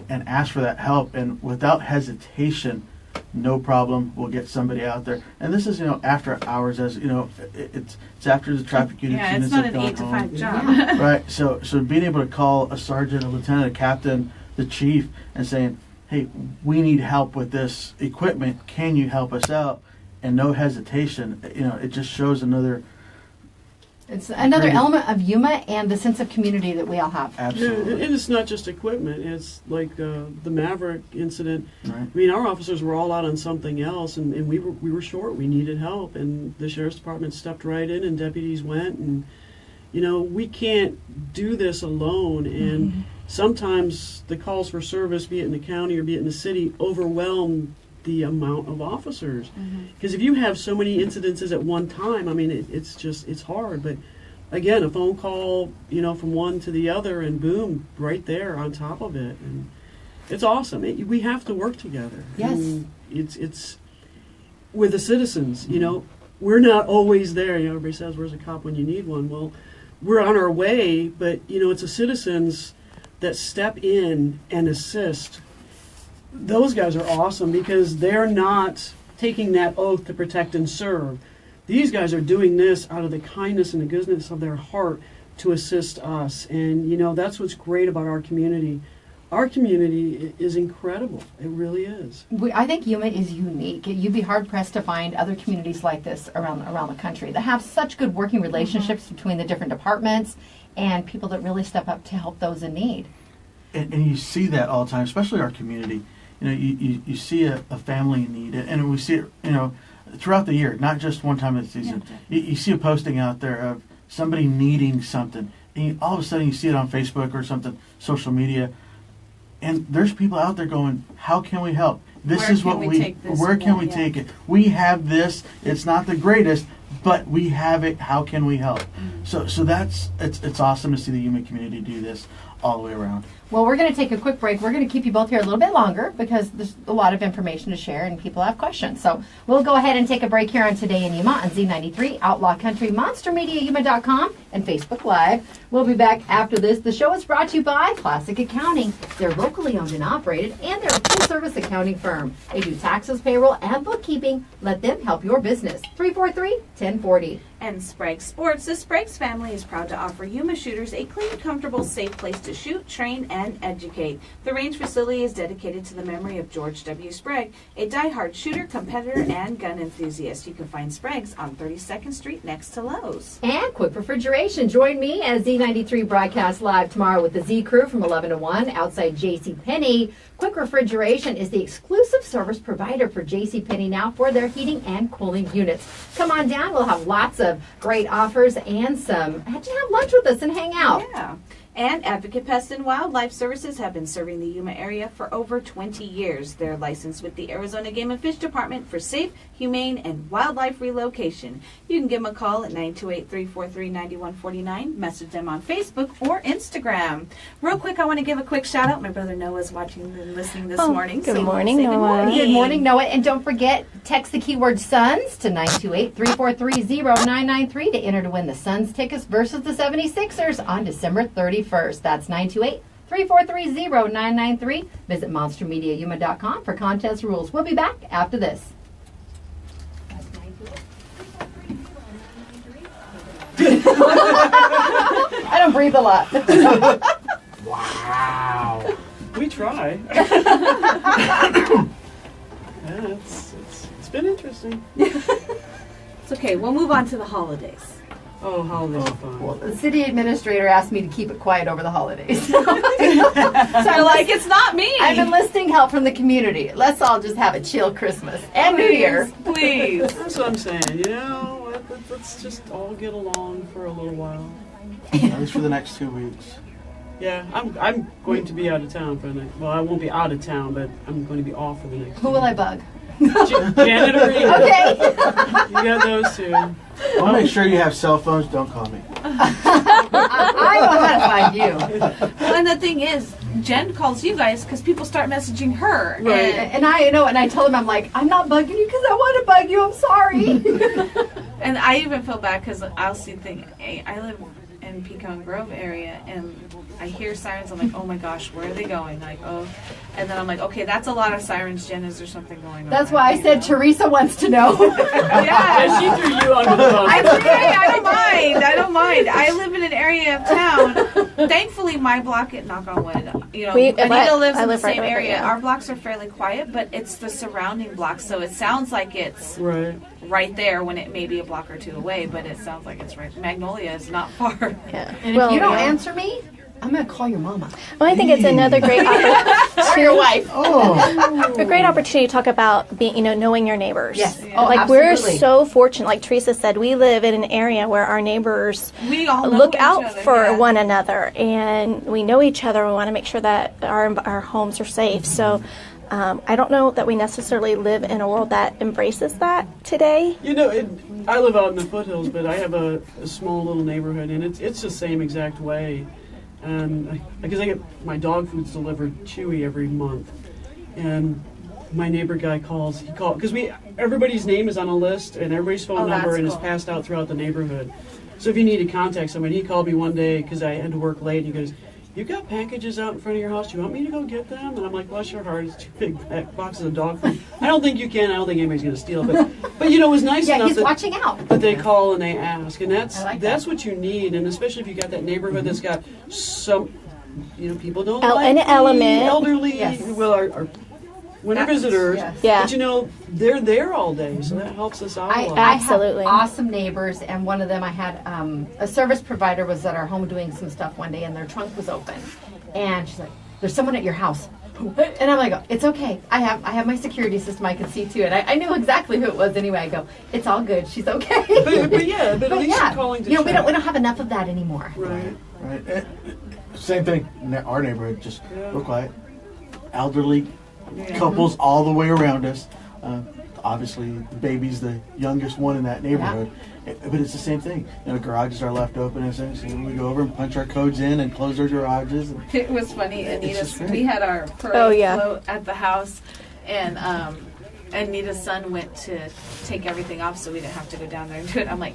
ask for that help, and without hesitation, no problem, we'll get somebody out there. And this is, after hours, as it's after the traffic units.
Yeah, it's
units
not
have
an
gone
8 to
home.
5 job.
Right. So being able to call a sergeant, a lieutenant, a captain, the chief, and saying, "Hey, we need help with this equipment. Can you help us out?" And no hesitation. It just shows another.
It's another
Great.
element of Yuma and the sense of community that we all have.
Yeah,
Absolutely.
and it's not just equipment. It's like the Maverick incident.
Right.
I mean, our officers were all out on something else, and we were short. We needed help, and the sheriff's department stepped right in, and deputies went, and we can't do this alone. And sometimes the calls for service, be it in the county or be it in the city, overwhelm the amount of officers. Because if you have so many incidences at one time, I mean, it's hard. But again, a phone call, from one to the other, and boom, right there on top of it, and it's awesome. We have to work together.
Yes.
And it's with the citizens. We're not always there. Everybody says, "Where's a cop when you need one?" Well, we're on our way, but it's the citizens that step in and assist. Those guys are awesome because they're not taking that oath to protect and serve. These guys are doing this out of the kindness and the goodness of their heart to assist us. And, that's what's great about our community. Our community is incredible. It really is.
I think Yuma is unique. You'd be hard-pressed to find other communities like this around the country that have such good working relationships between the different departments and people that really step up to help those in need.
And you see that all the time, especially our community. You see a family in need, and we see it, throughout the year, not just one time of the season. You see a posting out there of somebody needing something, and all of a sudden you see it on Facebook or something, social media, and there's people out there going, "How can we help? This
Where
is
can
what
we take this
where can
for?"
we
Yeah.
take it? We have this. It's not the greatest, but we have it. How can we help?" So it's awesome to see the Yuma community do this all the way around.
Well, we're going to take a quick break. We're going to keep you both here a little bit longer because there's a lot of information to share and people have questions. So we'll go ahead and take a break here on Today in Yuma on Z93, Outlaw Country, MonsterMediaYuma.com, and Facebook Live. We'll be back after this. The show is brought to you by Classic Accounting. They're locally owned and operated, and they're a full-service accounting firm. They do taxes, payroll, and bookkeeping. Let them help your business. 343-1040.
And Sprague Sports. The Sprague's family is proud to offer Yuma shooters a clean, comfortable, safe place to shoot, train, and educate. The range facility is dedicated to the memory of George W. Sprague, a die-hard shooter, competitor, and gun enthusiast. You can find Sprague's on 32nd Street next to Lowe's.
And Quick Refrigeration. Join me as Z93 broadcasts live tomorrow with the Z Crew from 11 to 1 outside JCPenney. Quick Refrigeration is the exclusive service provider for JCPenney now for their heating and cooling units. Come on down. We'll have lots of great offers and some. Have lunch with us and hang out.
Yeah. And Advocate Pest and Wildlife Services have been serving the Yuma area for over 20 years. They're licensed with the Arizona Game and Fish Department for safe, humane, and wildlife relocation. You can give them a call at 928-343-9149. Message them on Facebook or Instagram. Real quick, I want to give a quick shout out. My brother Noah's watching and listening this morning.
good
so
morning,
say
Noah.
Good morning.
Good morning, Noah. And don't forget, text the keyword SUNS to 928-343-0993 to enter to win the Suns tickets versus the 76ers on December 31st. That's 928-343-0993. Visit monstermediayuma.com for contest rules. We'll be back after this. I don't breathe a lot.
Wow. We try. Yeah, it's been interesting.
It's okay. We'll move on to the holidays.
Oh, holidays are fun.
Well, the city administrator asked me to keep it quiet over the holidays. So
You're like, it's not me.
I'm enlisting help from the community. Let's all just have a chill Christmas and New Year.
Please.
That's what I'm saying. You know, let's just all get along for a little while.
At least for the next 2 weeks.
Yeah, I'm going to be out of town for the next. Well, I won't be out of town, but I'm going to be off for the next.
Who will I bug?
Janet or Rita.
Okay.
You got those two.
I'll make sure you have cell phones. Don't call me.
I know how to find you.
Well, and the thing is, Jen calls you guys because people start messaging her.
Right.
And I know, and I told him, I'm like, I'm not bugging you because I want to bug you. I'm sorry.
And I even feel bad because I'll see things. I live in Pecan Grove area, and I hear sirens. I'm like, oh my gosh, where are they going? Like, oh, and then I'm like, okay, that's a lot of sirens. Jen, is there something going on?
That's why I said Teresa wants to know.
Yeah.
Yeah, she threw you under the bus.
It's okay. I don't mind. I don't mind. I live in an area of town. Thankfully, my block, knock on wood, you know, Anita lives in the same
right over
area.
here.
Our blocks are fairly quiet, but it's the surrounding blocks, so it sounds like it's
Right.
right there when it may be a block or two away, but it sounds like it's right. Magnolia is not far.
Yeah.
And if you don't answer me, I'm going to call your mama.
Well, I think it's another great
Or your wife.
a great opportunity to talk about being, knowing your neighbors.
Yes.
Yeah.
Oh,
Like we're
absolutely.
so fortunate. Like Teresa said, we live in an area where our neighbors
We all know
look
each
out
other,
for
yeah.
one another, and we know each other. We want to make sure that our homes are safe. So. I don't know that we necessarily live in a world that embraces that today.
You know, I live out in the foothills, but I have a small little neighborhood, and it's the same exact way. And because I get my dog foods delivered Chewy every month, and my neighbor guy calls. He called because everybody's name is on a list and everybody's phone number
that's
and is
cool.
passed out throughout the neighborhood. So if you need to contact somebody, he called me one day because I had to work late. And he goes, "You got packages out in front of your house? Do you want me to go get them?" And I'm like, "Bless your heart, it's 2 big boxes of dog food. I don't think you can. I don't think anybody's going to steal it." But it was nice
Yeah,
enough
he's
that,
watching out.
that they call and they ask, and that's
I like
that's what you need. And especially if you got that neighborhood that's got some, people don't
An
like the
element.
elderly.
Yes.
Well, our winter visitors.
Yes.
Yeah.
But they're there all day, so that helps us out a lot.
I
Absolutely.
have awesome neighbors, and one of them I had a service provider was at our home doing some stuff one day, and their trunk was open, and she's like, "There's someone at your house." And I'm like, "It's okay. I have my security system. I can see to it." I knew exactly who it was anyway. I go, "It's all good. She's okay."
but at least you're calling to
we
check.
don't have enough of that anymore.
Right.
Right. Same thing. Our neighborhood, just
Yeah.
real quiet. Elderly couples all the way around us. Obviously, the baby's the youngest one in that neighborhood. But it's the same thing. Garages are left open and things. So we go over and punch our codes in and close our garages. And
It was funny.
just great.
We had our parade
Oh, yeah.
float at the house, and Anita's son went to take everything off, so we didn't have to go down there and do it. I'm like,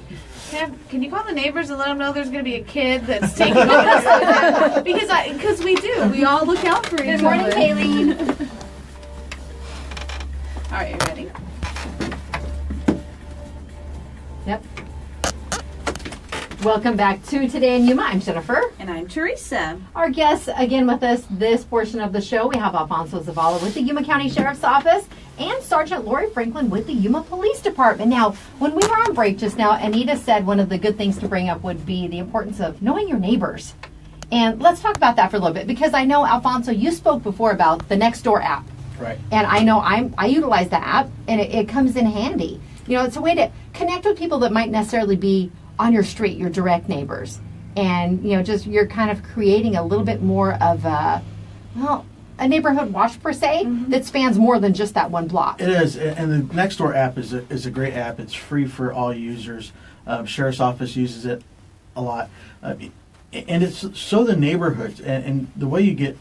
can you call the neighbors and let them know there's going to be a kid that's taking over? Because we do. We all look out for each other.
Good morning, Kayleen.
All right, you ready?
Yep. Welcome back to Today in Yuma. I'm Jennifer.
And I'm Teresa.
Our guests again with us this portion of the show. We have Alfonso Zavala with the Yuma County Sheriff's Office and Sergeant Lori Franklin with the Yuma Police Department. Now, when we were on break just now, Anita said one of the good things to bring up would be the importance of knowing your neighbors. And let's talk about that for a little bit, because I know, Alfonso, you spoke before about the Nextdoor app.
right.
And I know I utilize the app, and it comes in handy. It's a way to connect with people that might necessarily be on your street, your direct neighbors. And, just you're kind of creating a little bit more of a neighborhood watch, per se, that spans more than just that one block.
It is, and the Nextdoor app is a great app. It's free for all users. Sheriff's Office uses it a lot, and it's so the neighborhoods and the way you get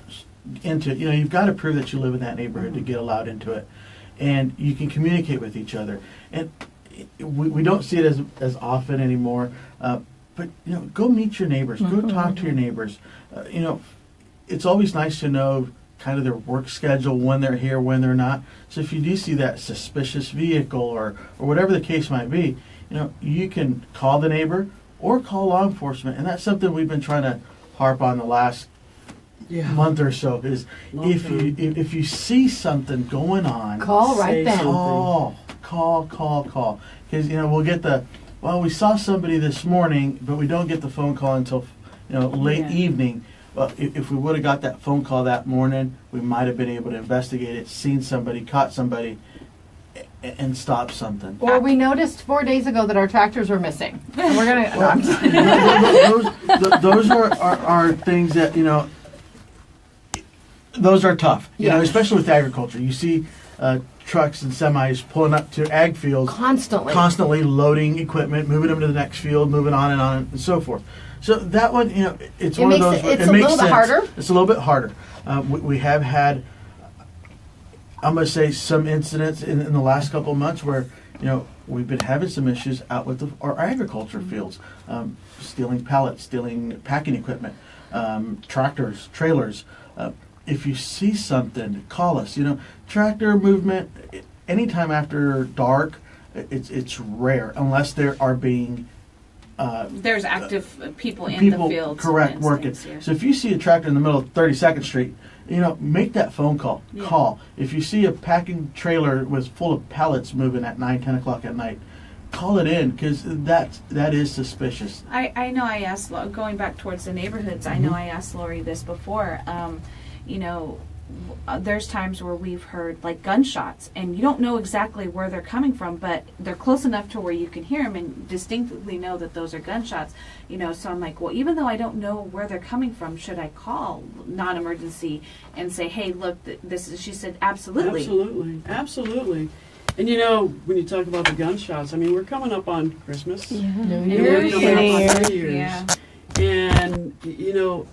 into it. You've got to prove that you live in that neighborhood to get allowed into it, and you can communicate with each other. And we don't see it as often anymore. But go meet your neighbors. Go talk to your neighbors. It's always nice to know kind of their work schedule, when they're here, when they're not. So if you do see that suspicious vehicle or whatever the case might be, you can call the neighbor or call law enforcement. And that's something we've been trying to harp on the last
Yeah.
month or so is
Long time.
if you see something going on,
Call right
Say
then.
something.
call. Because we'll get we saw somebody this morning, but we don't get the phone call until late
Yeah.
evening. Well, if we would have got that phone call that morning, we might have been able to investigate it, seen somebody, caught somebody, and stopped something.
Or we noticed 4 days ago that our tractors were missing. And we're gonna. No, I'm just-
those are things that those are tough.
Yeah.
Especially with agriculture. You see trucks and semis pulling up to ag fields,
constantly.
loading equipment, moving them to the next field, moving on and so forth. So that one, it's
It
one
makes
of those.
it's
it
a
makes
little bit
sense.
harder.
It's a little bit harder. We have had, I'm going to say, some incidents in the last couple of months where we've been having some issues out with our agriculture fields, stealing pallets, stealing packing equipment, tractors, trailers. If you see something, call us. Tractor movement anytime after dark, it's rare unless there are being
There's active people in
people
the fields.
correct
and
working.
things, yeah.
So if you see a tractor in the middle of 32nd Street, make that phone call.
Yeah.
Call. If you see a packing trailer with full of pallets moving at 9, 10 o'clock at night, call it in because that is suspicious.
I know I asked, going back towards the neighborhoods, I know I asked Lori this before. There's times where we've heard like gunshots and you don't know exactly where they're coming from, but they're close enough to where you can hear them and distinctly know that those are gunshots. So I'm like, well, even though I don't know where they're coming from, should I call non-emergency and say, hey, look, this is, she said, absolutely.
Absolutely. And when you talk about the gunshots, we're coming up on Christmas.
Yeah.
New
And we're
Year's.
coming up on
New
New Year's.
Yeah.
And,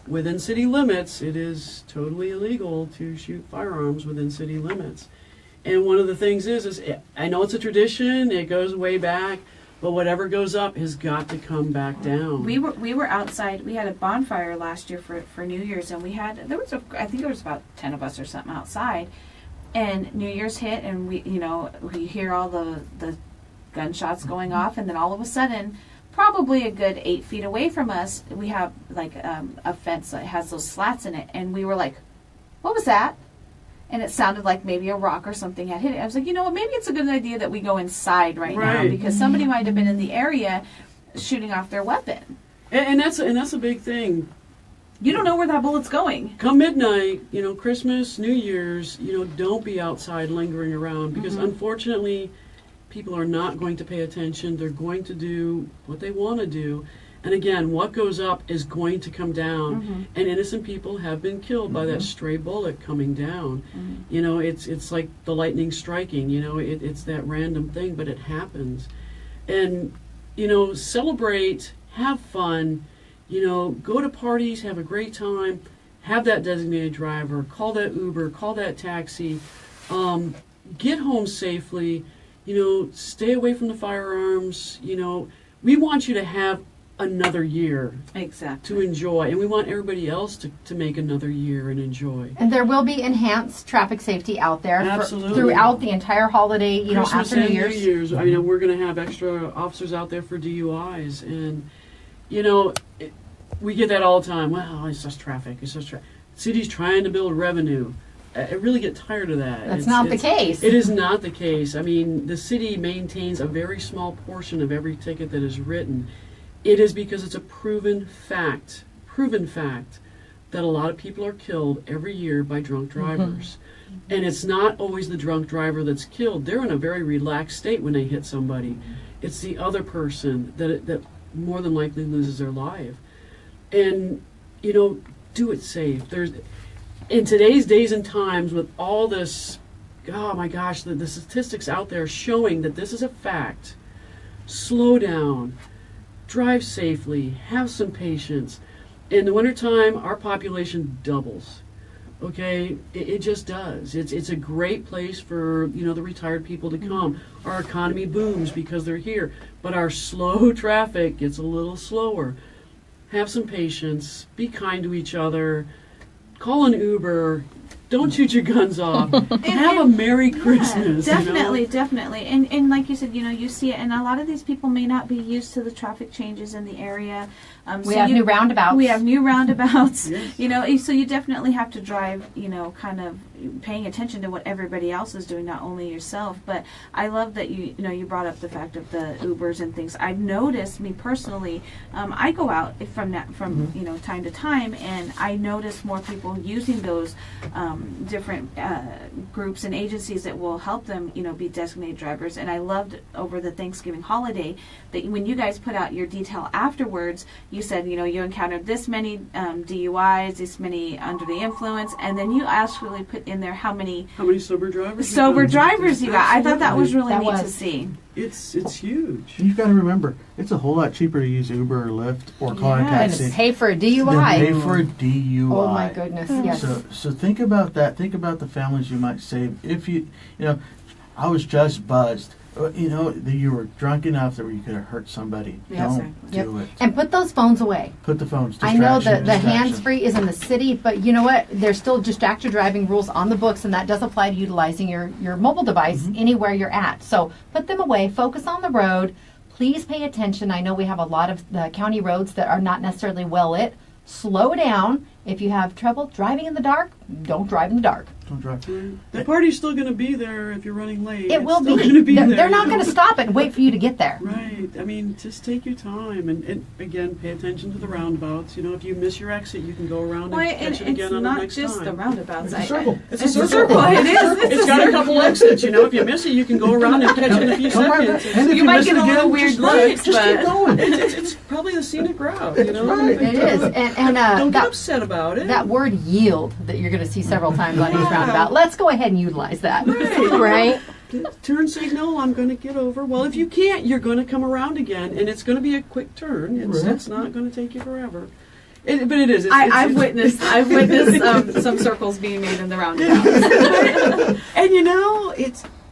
within city limits, it is totally illegal to shoot firearms within city limits. And one of the things is I know it's a tradition, it goes way back, but whatever goes up has got to come back down.
We were outside. We had a bonfire last year for New Year's, and I think there was about 10 of us or something outside. And New Year's hit, and we hear all the gunshots going off, and then all of a sudden, probably a good 8 feet away from us, we have like a fence that has those slats in it, and we were like, "What was that?" And it sounded like maybe a rock or something had hit it. I was like, maybe it's a good idea that we go inside right now
Right.
because somebody might have been in the area shooting off their weapon.
And that's a big thing.
You don't know where that bullet's going.
Come midnight, Christmas, New Year's, don't be outside lingering around because unfortunately people are not going to pay attention. They're going to do what they want to do. And again, what goes up is going to come down. And innocent people have been killed by that stray bullet coming down. It's like the lightning striking, it's that random thing, but it happens. And, celebrate, have fun, go to parties, have a great time, have that designated driver, call that Uber, call that taxi, get home safely, stay away from the firearms, we want you to have another year
Exactly.
to enjoy, and we want everybody else to make another year and enjoy.
And there will be enhanced traffic safety out there
Absolutely.
throughout the entire holiday,
Christmas
after New
and
Year's.
New Year's. We're going to have extra officers out there for DUIs, and we get that all the time. Well, it's just traffic. City's trying to build revenue. I really get tired of that.
That's not the case.
It is not the case. The city maintains a very small portion of every ticket that is written. It is because it's a proven fact that a lot of people are killed every year by drunk drivers. And it's not always the drunk driver that's killed. They're in a very relaxed state when they hit somebody. It's the other person that more than likely loses their life. And, do it safe. In today's days and times with all this, oh my gosh, the statistics out there showing that this is a fact. Slow down. Drive safely. Have some patience. In the wintertime, our population doubles. Okay? It just does. It's a great place for, the retired people to come. Our economy booms because they're here. But our slow traffic gets a little slower. Have some patience. Be kind to each other. Call an Uber. don't shoot your guns off. Have a Merry Christmas.
Definitely, definitely. And like you said, you see it, and a lot of these people may not be used to the traffic changes in the area.
We have new roundabouts.
We have new roundabouts.
Yes.
So you definitely have to drive, kind of paying attention to what everybody else is doing, not only yourself. But I love that you brought up the fact of the Ubers and things. I've noticed, me personally, I go out from time to time, and I notice more people using those different groups and agencies that will help them, be designated drivers. And I loved over the Thanksgiving holiday that when you guys put out your detail afterwards, you said, you encountered this many DUIs, this many under the influence, and then you actually put in there how many
sober drivers
you got. I thought that was really neat to see.
It's huge.
You've got to remember, it's a whole lot cheaper to use Uber or Lyft or call a
And
taxi
pay for a
than
DUI.
pay for a DUI.
Oh my goodness, yes.
So think about that. Think about the families you might save if I was just buzzed. That you were drunk enough that you could have hurt somebody.
Yes,
Don't do it.
And put those phones away.
Put the phones.
I know that the
distraction.
hands-free is in the city, but you know what? There's still distracted driving rules on the books, and that does apply to utilizing your mobile device anywhere you're at. So put them away. Focus on the road. Please pay attention. I know we have a lot of the county roads that are not necessarily well lit. Slow down. If you have trouble driving in the dark, don't drive in the dark.
Don't drive.
The party's still going to be there if you're running late.
It will
still
be.
Gonna be
They're not going to stop it and wait for you to get there.
Right. I mean, just take your time and again, pay attention to the roundabouts. If you miss your exit, you can go around and catch it again on the next time.
It's not just the roundabouts.
It's a circle.
It's a circle.
It is.
It's got a couple exits. If you miss it, you can go around and catch it in a few seconds.
And if
You might
miss
get
it
a little
again,
weird
just
looks,
just keep
but-
going.
It's probably the scenic route.
Right.
It is. And
Don't get
that,
upset about it.
that word yield that you're going to see several times on each roundabout, let's go ahead and utilize that.
Right?
Turn signal, I'm going to get over. Well, if you can't, you're going to come around again, and it's going to be a quick turn. It's not going to take you forever. But it is.
I've witnessed some circles being made in the roundabouts.
And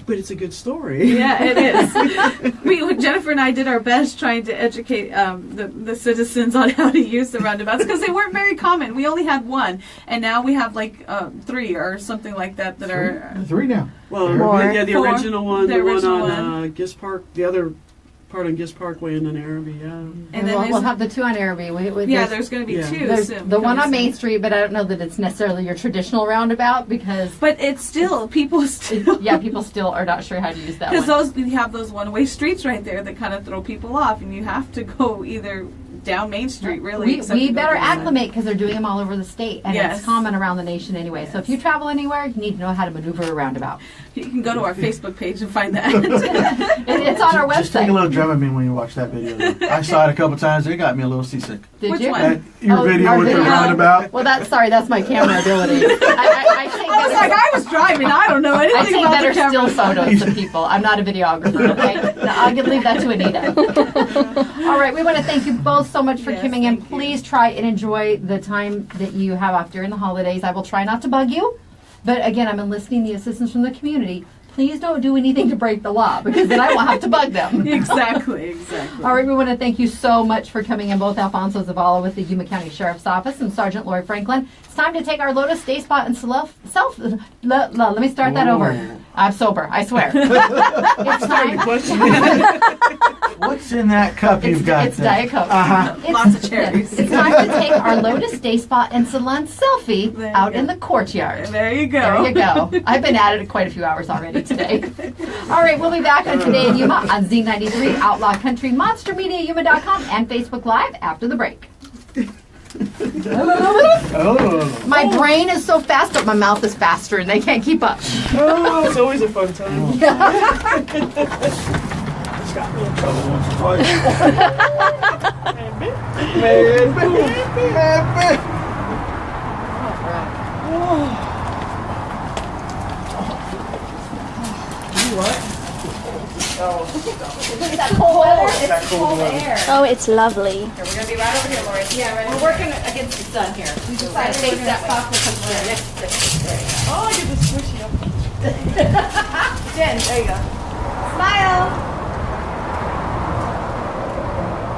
but it's a good story.
Yeah, it is. Jennifer and I did our best trying to educate the citizens on how to use the roundabouts because they weren't very common. We only had one, and now we have like 3 or something like that are
3 now.
Well, the
Four.
original one,
The
the
original
one on
one.
Gist Park, the other part on Gist Parkway and then Araby, yeah.
And
then
we'll have the 2 on Araby.
there's going to be 2.
There's
soon
the one
coming
on Main
soon.
Street, but I don't know that it's necessarily your traditional roundabout because
But it's still people still.
people still are not sure how to use that
Because
one.
you have those one-way streets right there that kind of throw people off, and you have to go either down Main Street, really. except
We
to go
better
down
acclimate because they're doing them all over the state, and
Yes.
it's common around the nation anyway. So if you travel anywhere, you need to know how to maneuver a roundabout.
You can go to our Facebook page and find that.
It's on our
Just take a
website.
little Dramamine when you watch that video. Though. I saw it a couple times. It got me a little seasick.
Did
Which
you?
one?
Your
Oh,
video
our
with the
video.
roundabout.
Well, that's my camera ability. I take
I was like, I was driving. I don't know
I
anything
take
about
better
the camera.
still photos of people. I'm not a videographer, okay? No, I'll leave that to Anita. All right, we want to thank you both so much for
Yes,
coming in.
thank you.
Please try and enjoy the time that you have off during the holidays. I will try not to bug you, but again, I'm enlisting the assistance from the community. Please don't do anything to break the law because then I won't have to bug them.
Exactly.
All right, we want to thank you so much for coming in, both Alfonso Zavala with the Yuma County Sheriff's Office and Sergeant Lori Franklin. It's time to take our Lotus Day Spot and let me start that over. I'm sober, I swear. It's time.
What's in that cup you've got
It's
there?
Diet Coke.
Lots of cherries.
It's time to take our Lotus Day Spa and Salon selfie
There you
out
go.
in the courtyard.
There you go.
There you go. I've been at it quite a few hours already today. All right, we'll be back on Today in Yuma on Z93, Outlaw Country, MonsterMediaYuma.com, and Facebook Live after the break.
Oh.
My brain is so fast, but my mouth is faster, and they can't keep up.
Oh, it's always a fun time.
That cold weather, it's cold air.
Oh, it's lovely.
We're going to be right over here, Lori. Yeah, right. We're working against the sun here. We decided to face that box because we're next to it.
Oh, I get the squishy up.
Jen, there you go. Smile.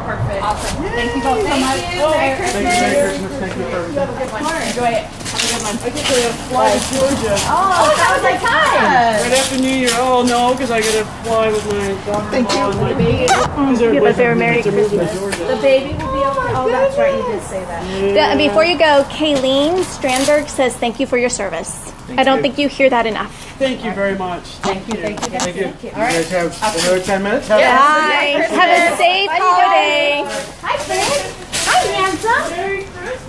Perfect. Awesome. Thank you both so much.
Thank you, Merry Christmas. Thank you for everything.
Have a good one. Enjoy it. Have a good one.
much.
I get to fly to Georgia
Oh, that was my time.
right after New Year. Oh no, because I got to fly with my daughter-in-law and my baby. Because
Give us their Merry
to move to
Christmas.
Georgia.
The baby will be okay. Oh, that's right. You did say that.
And before you go, Kayleen Strandberg says thank you for your service. I don't
you.
think you hear that enough.
Thank you very much.
Thank you.
Thank you.
You guys have another 10 minutes?
Bye. Have a safe holiday.
Hi, Fred. Hi, handsome.
Merry Christmas.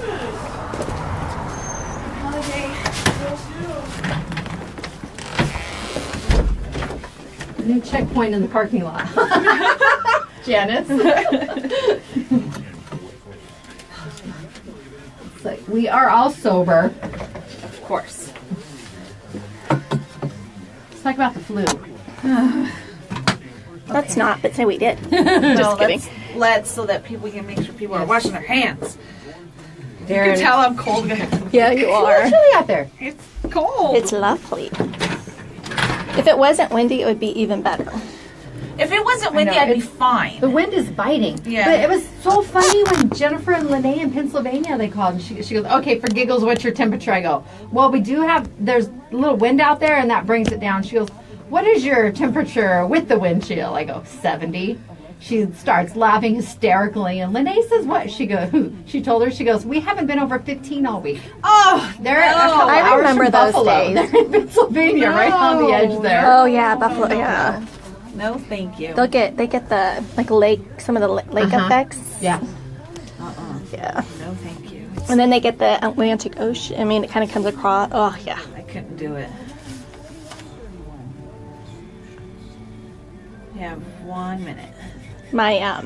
New checkpoint in the parking lot. Janice. It's like, we are all sober.
Of course.
Let's talk about the flu.
Let's not, but say we did.
No,
Just kidding.
let's so that we can make sure people are washing their hands. You
Darren,
can tell I'm cold.
Yeah, you
it's
are.
chilly out there.
It's cold.
It's lovely. If it wasn't windy, it would be even better.
If it wasn't windy,
know,
I'd be
it's-
fine.
The wind is biting.
Yeah.
But it was so funny when Jennifer and Lene in Pennsylvania, they called and she goes, okay, for giggles, what's your temperature? I go, well, there's a little wind out there and that brings it down. She goes, what is your temperature with the wind chill? I go, 70. She starts laughing hysterically and Lene says, what? She goes, she told her, she goes, we haven't been over 15 all week.
Oh,
They're a couple
I
hours
remember
from
those
Buffalo.
days.
They're in Pennsylvania, right on the edge there.
Oh yeah, Buffalo. Yeah,
no, thank you.
they get the like lake, some of the lake effects.
Yeah.
Yeah,
No, thank you.
and then they get the Atlantic Ocean. I mean, it kind of comes across. Oh yeah.
I couldn't do it. You have 1 minute.
My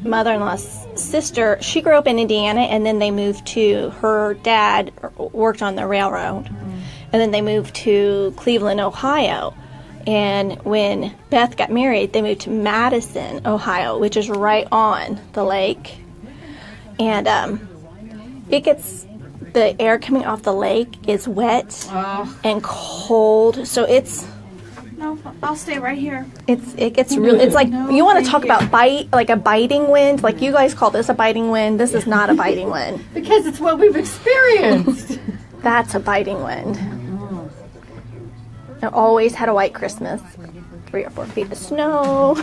mother-in-law's sister, she grew up in Indiana, and then they moved to, her dad worked on the railroad, and then they moved to Cleveland, Ohio. And when Beth got married, they moved to Madison, Ohio, which is right on the lake. And the air coming off the lake is wet and cold, so
No, I'll stay right here.
it gets really, it's like,
No,
you want to
thank
talk
you.
about like a biting wind, like you guys call this a biting wind. This is not a biting wind.
Because it's what we've experienced.
That's a biting wind. I always had a white Christmas, 3 or 4 feet of snow.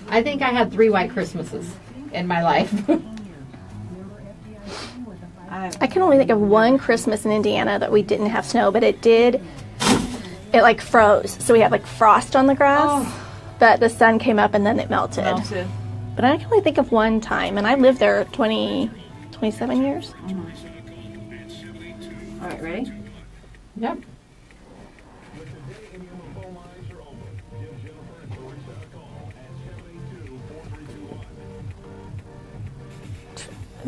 I think I had 3 white Christmases in my life.
I can only think of one Christmas in Indiana that we didn't have snow, but it like froze, so we had like frost on the grass, but the sun came up and then it melted. But I can only think of one time, and I lived there 27 years.
All right, ready?
Yep.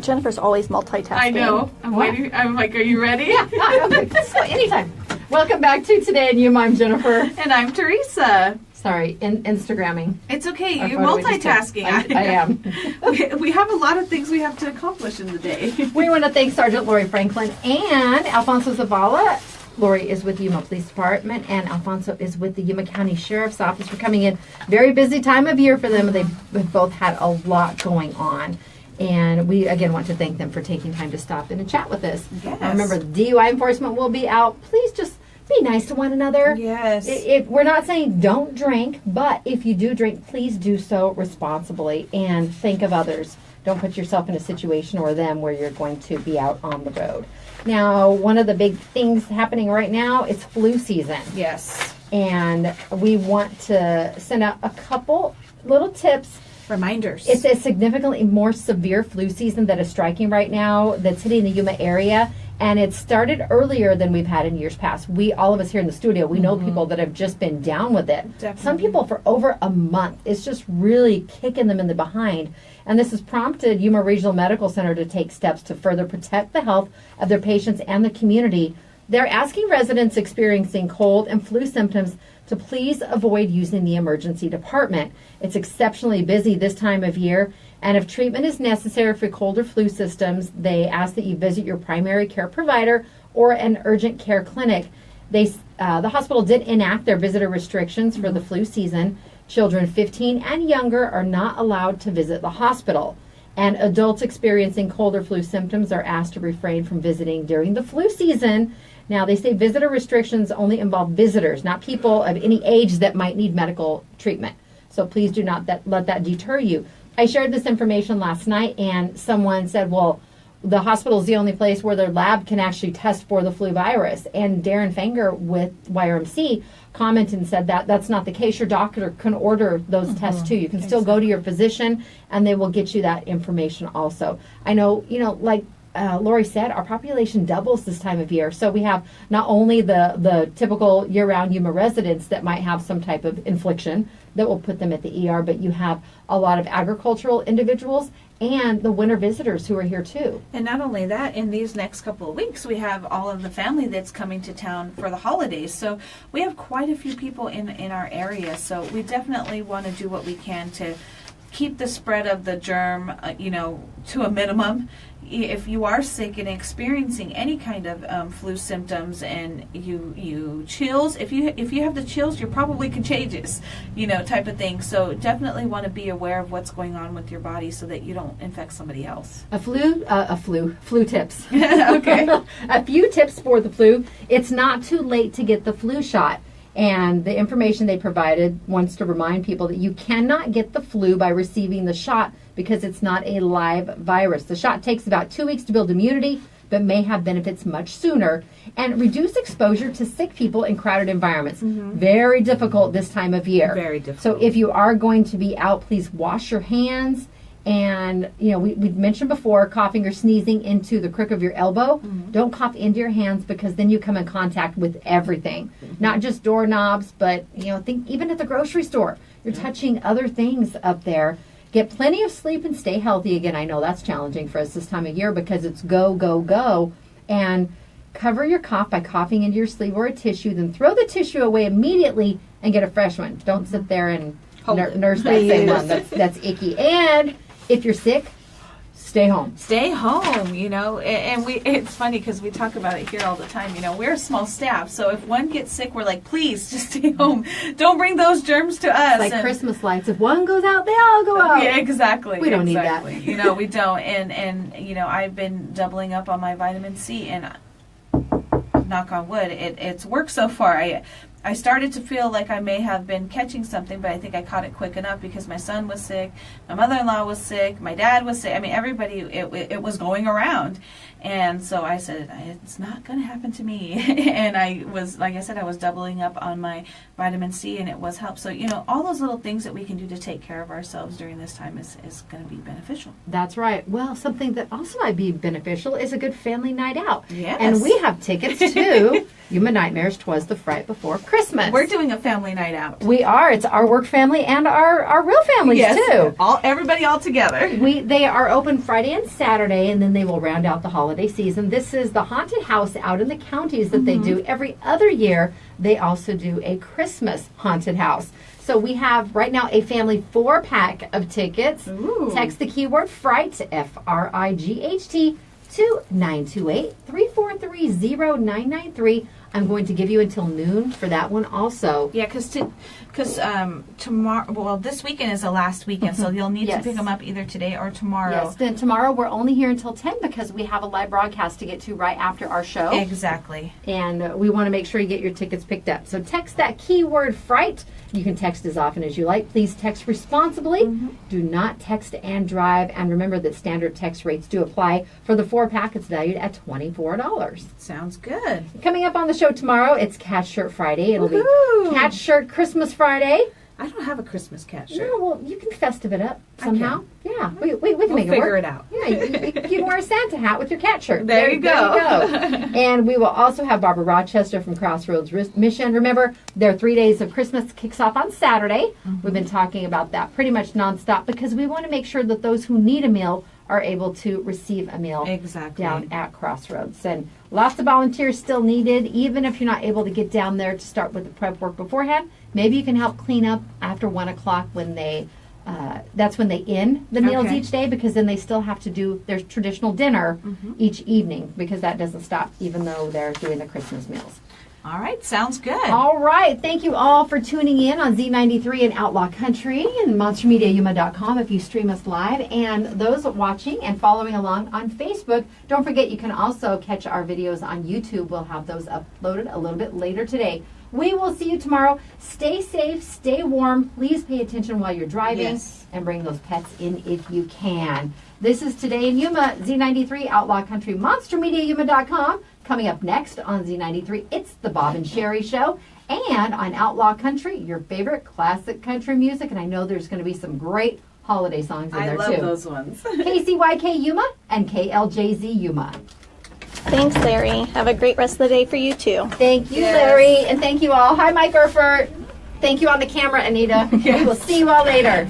Jennifer's always multitasking.
I know. I'm waiting. I'm like, are you ready?
Anytime. Welcome back to Today in Yuma. I'm Jennifer.
And I'm Teresa.
Sorry, Instagramming.
It's okay.
Our
You're
photo we just took.
multitasking.
I am.
We have a lot of things we have to accomplish in the day.
We want to thank Sergeant Lori Franklin and Alfonso Zavala. Lori is with Yuma Police Department, and Alfonso is with the Yuma County Sheriff's Office. We're coming in very busy time of year for them. They've both had a lot going on. And we, again, want to thank them for taking time to stop in and chat with us.
Yes.
Remember, DUI enforcement will be out. Please just be nice to one another.
Yes.
If we're not saying don't drink, but if you do drink, please do so responsibly and think of others. Don't put yourself in a situation or them where you're going to be out on the road. Now, one of the big things happening right now is flu season.
Yes.
And we want to send out a couple little tips.
Reminders.
It's a significantly more severe flu season that is striking right now that's hitting the Yuma area. And it started earlier than we've had in years past. All of us here in the studio, we know people that have just been down with it.
Definitely.
Some people for over a month. It's just really kicking them in the behind. And this has prompted Yuma Regional Medical Center to take steps to further protect the health of their patients and the community. They're asking residents experiencing cold and flu symptoms to please avoid using the emergency department. It's exceptionally busy this time of year, and if treatment is necessary for cold or flu systems, they ask that you visit your primary care provider or an urgent care clinic. The hospital did enact their visitor restrictions for the flu season. Children 15 and younger are not allowed to visit the hospital. And adults experiencing cold or flu symptoms are asked to refrain from visiting during the flu season. Now, they say visitor restrictions only involve visitors, not people of any age that might need medical treatment. So please do not let that deter you. I shared this information last night, and someone said, well, the hospital is the only place where their lab can actually test for the flu virus. And Darren Fanger with YRMC commented and said that that's not the case. Your doctor can order those tests too. You can still go to your physician, and they will get you that information also. I know, like Lori said, our population doubles this time of year. So we have not only the typical year-round Yuma residents that might have some type of infliction that will put them at the ER, but you have a lot of agricultural individuals and the winter visitors who are here too.
And not only that, in these next couple of weeks, we have all of the family that's coming to town for the holidays. So we have quite a few people in our area. So we definitely want to do what we can to keep the spread of the germ, to a minimum. If you are sick and experiencing any kind of flu symptoms and you chills, if you have the chills, you're probably contagious, type of thing. So definitely want to be aware of what's going on with your body so that you don't infect somebody else.
Flu tips.
Okay.
A few tips for the flu. It's not too late to get the flu shot. And the information they provided wants to remind people that you cannot get the flu by receiving the shot because it's not a live virus. The shot takes about 2 weeks to build immunity, but may have benefits much sooner. And reduce exposure to sick people in crowded environments. Very difficult this time of year.
Very difficult.
So if you are going to be out, please wash your hands. And, we mentioned before, coughing or sneezing into the crook of your elbow. Don't cough into your hands because then you come in contact with everything. Not just doorknobs, but, think even at the grocery store. You're touching other things up there. Get plenty of sleep and stay healthy. Again, I know that's challenging for us this time of year because it's go, go, go. And cover your cough by coughing into your sleeve or a tissue. Then throw the tissue away immediately and get a fresh one. Don't sit there and nurse that same one. That's icky. And if you're sick, stay home.
Stay home, and it's funny because we talk about it here all the time. We're a small staff, so if one gets sick, we're like, please just stay home. Don't bring those germs to us.
Like Christmas lights. If one goes out, they all go out.
Yeah, exactly.
We don't
need that. We don't. And I've been doubling up on my vitamin C, and knock on wood, it's worked so far. I started to feel like I may have been catching something, but I think I caught it quick enough because my son was sick, my mother-in-law was sick, my dad was sick. I mean, everybody, it was going around. And so I said, it's not going to happen to me. And I was, like I said, I was doubling up on my vitamin C, and it was help. So, all those little things that we can do to take care of ourselves during this time is going to be beneficial.
That's right. Well, something that also might be beneficial is a good family night out.
Yes.
And we have tickets to Yuma Nightmares 'Twas the Fright Before Christmas.
We're doing a family night out.
We are. It's our work family and our real families too.
Everybody all together.
They are open Friday and Saturday, and then they will round out the holiday season. This is the haunted house out in the counties that they do every other year. They also do a Christmas haunted house. So we have right now a family 4-pack of tickets.
Ooh.
Text the keyword FRIGHT, FRIGHT, to 928-343-0993. I'm going to give you until noon for that one also.
Yeah, because tomorrow, well, this weekend is the last weekend, so you'll need to pick them up either today or tomorrow.
Yes, then tomorrow we're only here until 10 because we have a live broadcast to get to right after our show.
Exactly.
And we want to make sure you get your tickets picked up. So text that keyword FRIGHT. You can text as often as you like. Please text responsibly. Do not text and drive. And remember that standard text rates do apply. For the 4-pack, it's valued at $24.
Sounds good.
Coming up on the show tomorrow, it's Cat Shirt Friday. It'll be Cat Shirt Christmas Friday.
I don't have a Christmas cat shirt.
No, well, you can festive it up somehow. Yeah, we can make it work.
Figure it out.
Yeah, you can wear a Santa hat with your cat shirt.
There you go.
And we will also have Barbara Rochester from Crossroads Mission. Remember, their 3 days of Christmas kicks off on Saturday. We've been talking about that pretty much nonstop because we want to make sure that those who need a meal are able to receive a meal down at Crossroads. And lots of volunteers still needed, even if you're not able to get down there to start with the prep work beforehand. Maybe you can help clean up after 1 o'clock when they, that's when they end the meals each day, because then they still have to do their traditional dinner each evening, because that doesn't stop even though they're doing the Christmas meals.
All right, sounds good.
All right. Thank you all for tuning in on Z93 and Outlaw Country and MonsterMediaYuma.com if you stream us live. And those watching and following along on Facebook, don't forget you can also catch our videos on YouTube. We'll have those uploaded a little bit later today. We will see you tomorrow. Stay safe, stay warm. Please pay attention while you're driving and bring those pets in if you can. This is Today in Yuma, Z93, Outlaw Country, MonsterMediaYuma.com. Coming up next on Z93, it's the Bob and Sherry Show. And on Outlaw Country, your favorite classic country music. And I know there's going to be some great holiday songs in there, too.
I love those ones.
KCYK Yuma and KLJZ Yuma.
Thanks, Larry. Have a great rest of the day for you, too.
Thank you, Larry. And thank you all. Hi, Mike Erfurt. Thank you on the camera, Anita. We will see you all later.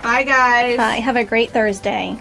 Bye, guys.
Bye. Have a great Thursday.